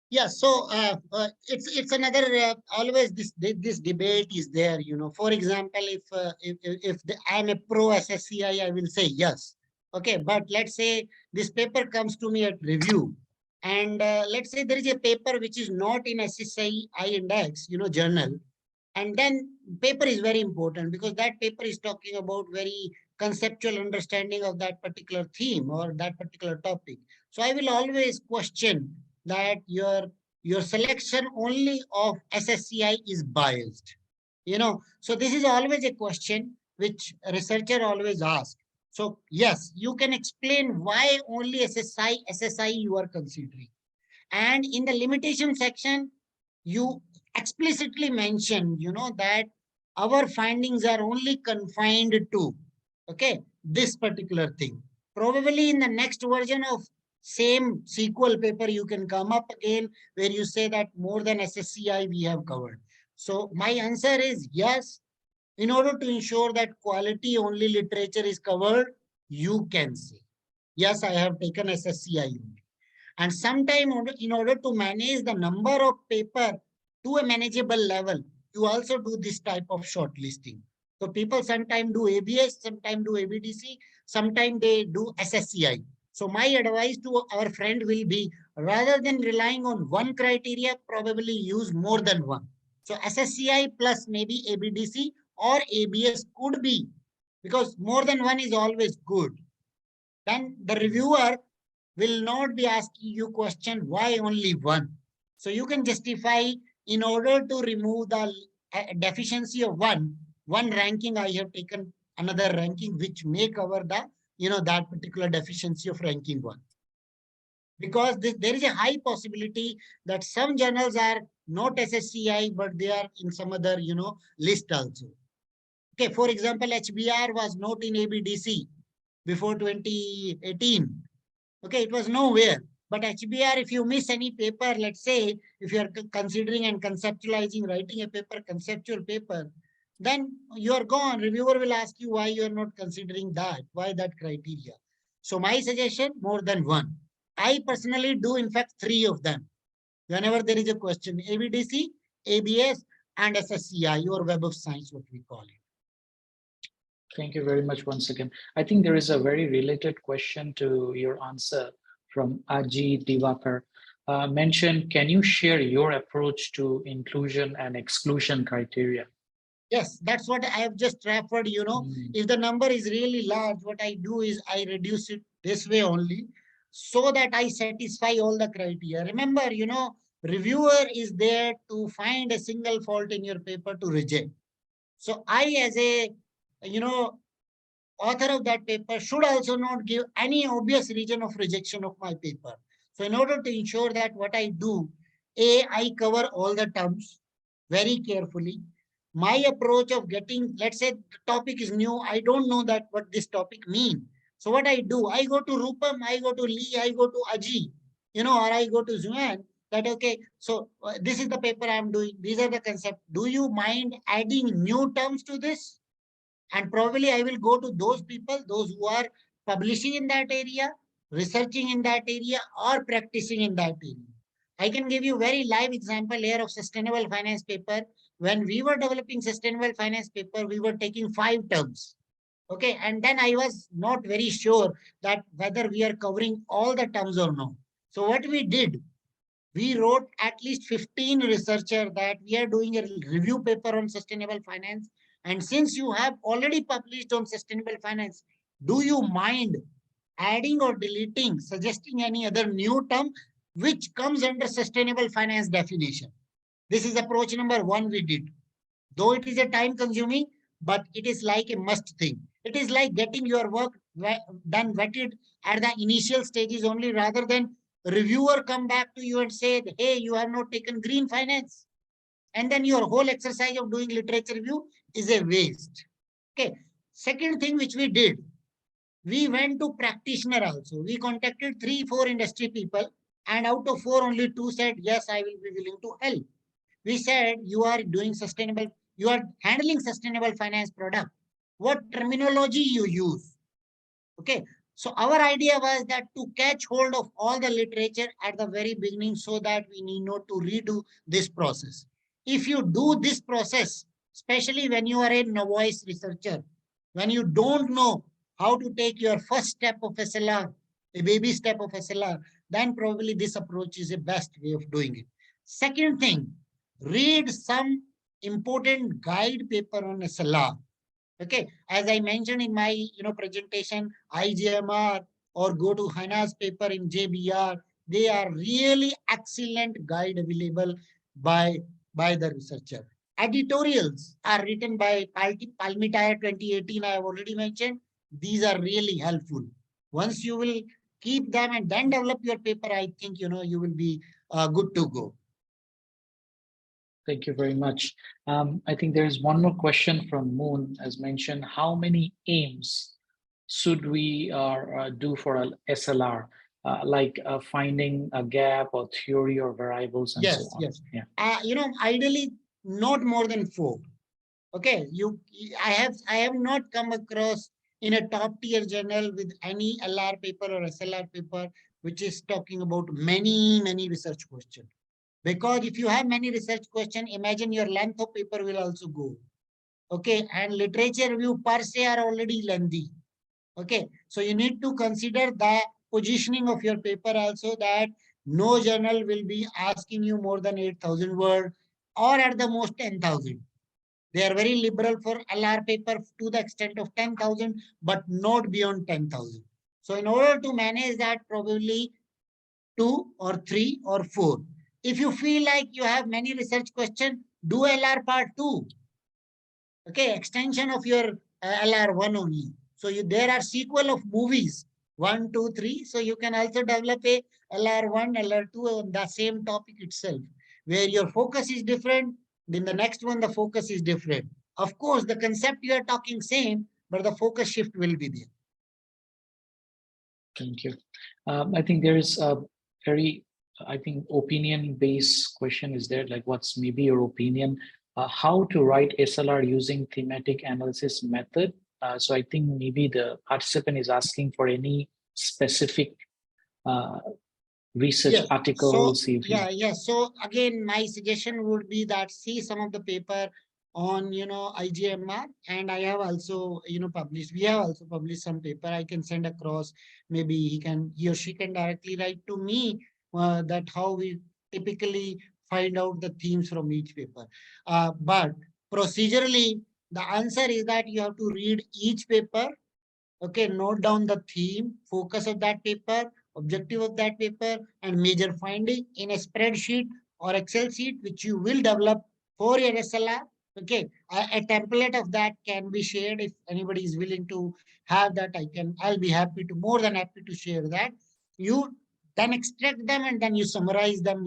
Yeah, so it's another always this debate is there. For example, if I'm a pro SSCI, I will say yes. Okay, but let's say this paper comes to me at review, and let's say there is a paper which is not in SSCI index, journal, and then paper is very important because that paper is talking about very conceptual understanding of that particular theme or that particular topic. So I will always question that your selection only of SSCI is biased. So this is always a question which a researcher always asks. So yes, you can explain why only SSI you are considering. And in the limitation section, you explicitly mention, that our findings are only confined to, okay, this particular thing. Probably in the next version of same SQL paper, you can come up again where you say that more than SSCI we have covered. So my answer is yes. In order to ensure that quality only literature is covered, you can say, yes, I have taken SSCI only. And sometime in order to manage the number of paper to a manageable level, you also do this type of shortlisting. So people sometimes do ABS, sometimes do ABDC, sometimes they do SSCI. So my advice to our friend will be, rather than relying on one criteria, probably use more than one. So SSCI plus maybe ABDC or ABS could be, because more than one is always good. Then the reviewer will not be asking you question why only one. So you can justify, in order to remove the deficiency of one ranking, I have taken another ranking which may cover the that particular deficiency of ranking one. Because there is a high possibility that some journals are not SSCI, but they are in some other list also. Okay, for example, HBR was not in ABDC before 2018. Okay, it was nowhere. But HBR, if you miss any paper, let's say, if you are considering and conceptualizing, writing a paper, conceptual paper, then you are gone. Reviewer will ask you why you are not considering that, why that criteria. So my suggestion, more than one. I personally do, in fact, 3 of them. Whenever there is a question, ABDC, ABS, and SSCI, or Web of Science, what we call it. Thank you very much once again. I think there is a very related question to your answer from Aji Divakar. Mentioned, can you share your approach to inclusion and exclusion criteria? Yes, that's what I have just referred, If the number is really large, what I do is I reduce it this way only so that I satisfy all the criteria. Remember, reviewer is there to find a single fault in your paper to reject. So I, as a, author of that paper, should also not give any obvious reason of rejection of my paper. So in order to ensure that what I do, I cover all the terms very carefully. My approach of getting, let's say the topic is new, I don't know that what this topic means. So what I do, I go to Rupam, I go to Lee, I go to Aji, or I go to Zuan, that okay, so this is the paper I'm doing, these are the concepts. Do you mind adding new terms to this? And probably I will go to those people, those who are publishing in that area, researching in that area, or practicing in that area. I can give you very live example here of sustainable finance paper. When we were developing sustainable finance paper, we were taking 5 terms. Okay, and then I was not very sure that whether we are covering all the terms or not. So what we did, we wrote at least 15 researchers that we are doing a review paper on sustainable finance. And since you have already published on sustainable finance, do you mind adding or deleting, suggesting any other new term which comes under sustainable finance definition? This is approach number 1 we did. Though it is a time consuming, but it is like a must thing. It is like getting your work done vetted at the initial stages only, rather than reviewer come back to you and say, hey, you have not taken green finance. And then your whole exercise of doing literature review is a waste. Okay. Second thing which we did, we went to practitioner also. We contacted 3-4 industry people, and out of 4, only 2 said, yes, I will be willing to help. We said, you are doing sustainable, you are handling sustainable finance product. What terminology you use? Okay. So our idea was that to catch hold of all the literature at the very beginning, so that we need not to redo this process. If you do this process, especially when you are a novice researcher, when you don't know how to take your first step of SLR, a baby step of SLR, then probably this approach is the best way of doing it. Second thing, read some important guide paper on SLR. Okay, as I mentioned in my presentation, IGMR or go to Hana's paper in JBR, they are really excellent guide available by the researcher. Editorials are written by Palmitaire 2018, I have already mentioned. These are really helpful. Once you will keep them and then develop your paper, I think you will be good to go. Thank you very much. I think there is one more question from Moon, as mentioned. How many aims should we do for a SLR, like finding a gap or theory or variables and Yes, so on? yes. Yeah. Ideally, not more than 4. Okay, I have not come across in a top tier journal with any LR paper or SLR paper which is talking about many research questions. Because if you have many research questions, imagine your length of paper will also go. Okay, and literature review per se are already lengthy. Okay, so you need to consider the positioning of your paper also, that no journal will be asking you more than 8,000 words or at the most 10,000. They are very liberal for LR paper to the extent of 10,000, but not beyond 10,000. So in order to manage that, probably 2 or 3 or 4. If you feel like you have many research questions, do LR part 2. Okay, extension of your LR1 only. So there are sequel of movies, 1, 2, 3. So you can also develop a LR1, LR2 on the same topic itself, where your focus is different. Then the next one, the focus is different. Of course, the concept you are talking same, but the focus shift will be there. Thank you. I think there is a very, opinion-based question is there, like what's maybe your opinion, how to write SLR using thematic analysis method. So I think maybe the participant is asking for any specific research articles. So, So again, my suggestion would be that see some of the paper on IGMR, and I have also published. We have also published some paper. I can send across. Maybe he or she can directly write to me that how we typically find out the themes from each paper. But procedurally, the answer is that you have to read each paper. Okay, note down the theme, focus of that paper, objective of that paper, and major finding in a spreadsheet or Excel sheet, which you will develop for your SLR. Okay, a template of that can be shared. If anybody is willing to have that, I'll be more than happy to share that. You then extract them and then you summarize them.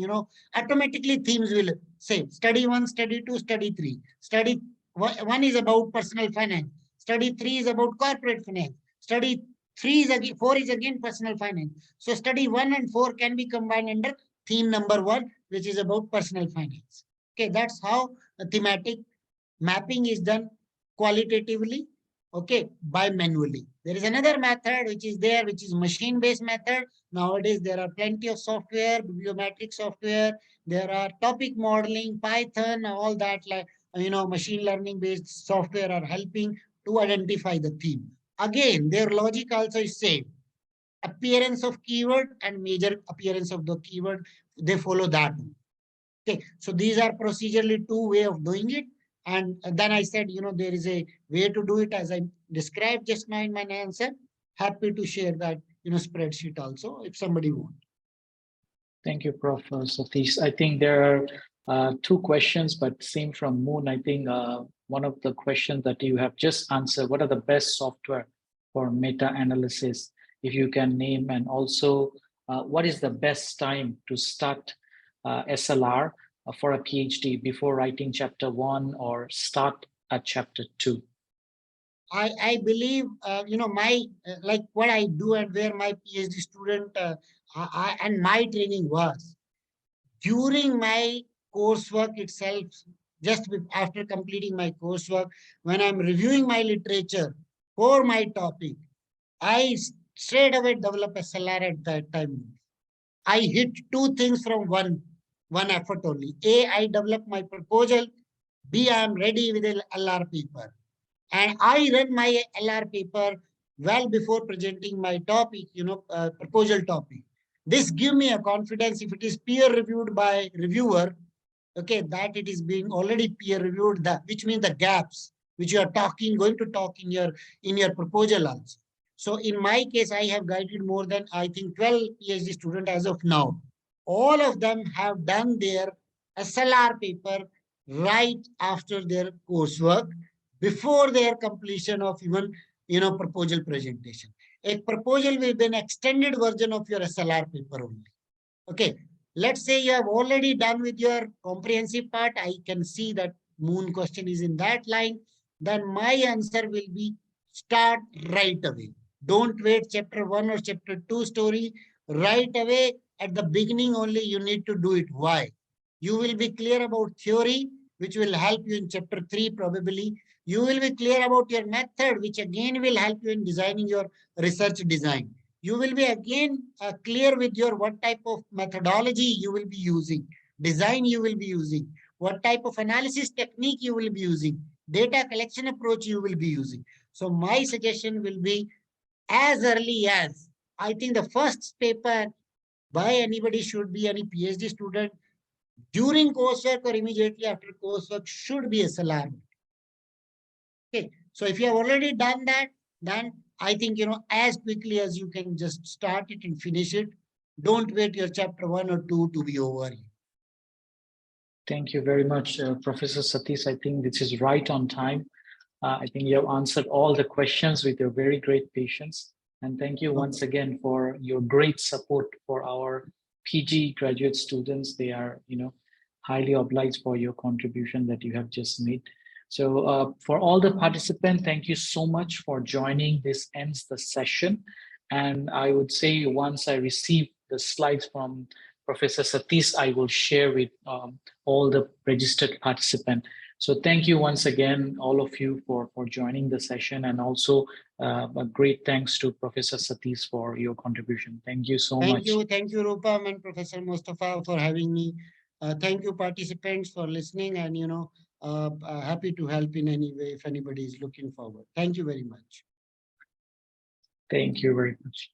Automatically themes will say study 1, study 2, study 3. Study 1 is about personal finance. Study 3 is about corporate finance. Study 4 is again personal finance. So study 1 and 4 can be combined under theme number 1, which is about personal finance. Okay, that's how a thematic mapping is done qualitatively, okay, by manually. There is another method which is there, which is machine-based method. Nowadays, there are plenty of software, bibliometric software. There are topic modeling, Python, all that, like machine learning-based software are helping to identify the theme. Again, their logic also is same. Appearance of keyword and major appearance of the keyword, they follow that. Okay, so these are procedurally 2 ways of doing it. And then I said, there is a way to do it as I described just now in my answer. Happy to share that, spreadsheet also if somebody wants. Thank you, Prof. Satish. I think there are Two questions, but same from Moon. I think one of the questions that you have just answered, what are the best software for meta-analysis, if you can name, and also what is the best time to start SLR for a PhD before writing chapter 1 or start at chapter 2? I believe, my, like what I do and where my PhD student and my training was, during my coursework itself, after completing my coursework, when I'm reviewing my literature for my topic, I straight away develop SLR at that time. I hit two things from one effort only. A, I develop my proposal. B, I am ready with a LR paper. And I run my LR paper well before presenting my topic, proposal topic. This give me a confidence if it is peer reviewed by reviewer, okay, that it is being already peer reviewed, that which means the gaps which you are going to talk in your proposal also. So in my case, I have guided more than, I think, 12 PhD students as of now. All of them have done their SLR paper right after their coursework, before their completion of even, proposal presentation. A proposal will be an extended version of your SLR paper only. Okay, let's say you have already done with your comprehensive part. I can see that Moon question is in that line. Then my answer will be start right away. Don't wait chapter 1 or chapter 2 story. Right away at the beginning only you need to do it. Why? You will be clear about theory, which will help you in chapter 3 probably. You will be clear about your method, which again will help you in designing your research design. You will be again clear with your what type of methodology you will be using, design you will be using, what type of analysis technique you will be using, data collection approach you will be using. So my suggestion will be, as early as, I think the first paper by anybody should be any PhD student during coursework or immediately after coursework should be SLR. Okay, so if you have already done that, then I think, as quickly as you can just start it and finish it. Don't wait your chapter 1 or 2 to be over. Thank you very much, Professor Satish. I think this is right on time. I think you have answered all the questions with your very great patience. And thank you once again for your great support for our PG graduate students. They are, highly obliged for your contribution that you have just made. So for all the participants, thank you so much for joining. This ends the session. And I would say once I receive the slides from Professor Satish, I will share with all the registered participants. So thank you once again, all of you, for joining the session, and also a great thanks to Professor Satish for your contribution. Thank you so much. Thank you, Rupam and Professor Mustafa for having me. Thank you, participants, for listening, and happy to help in any way if anybody is looking forward. Thank you very much. Thank you very much.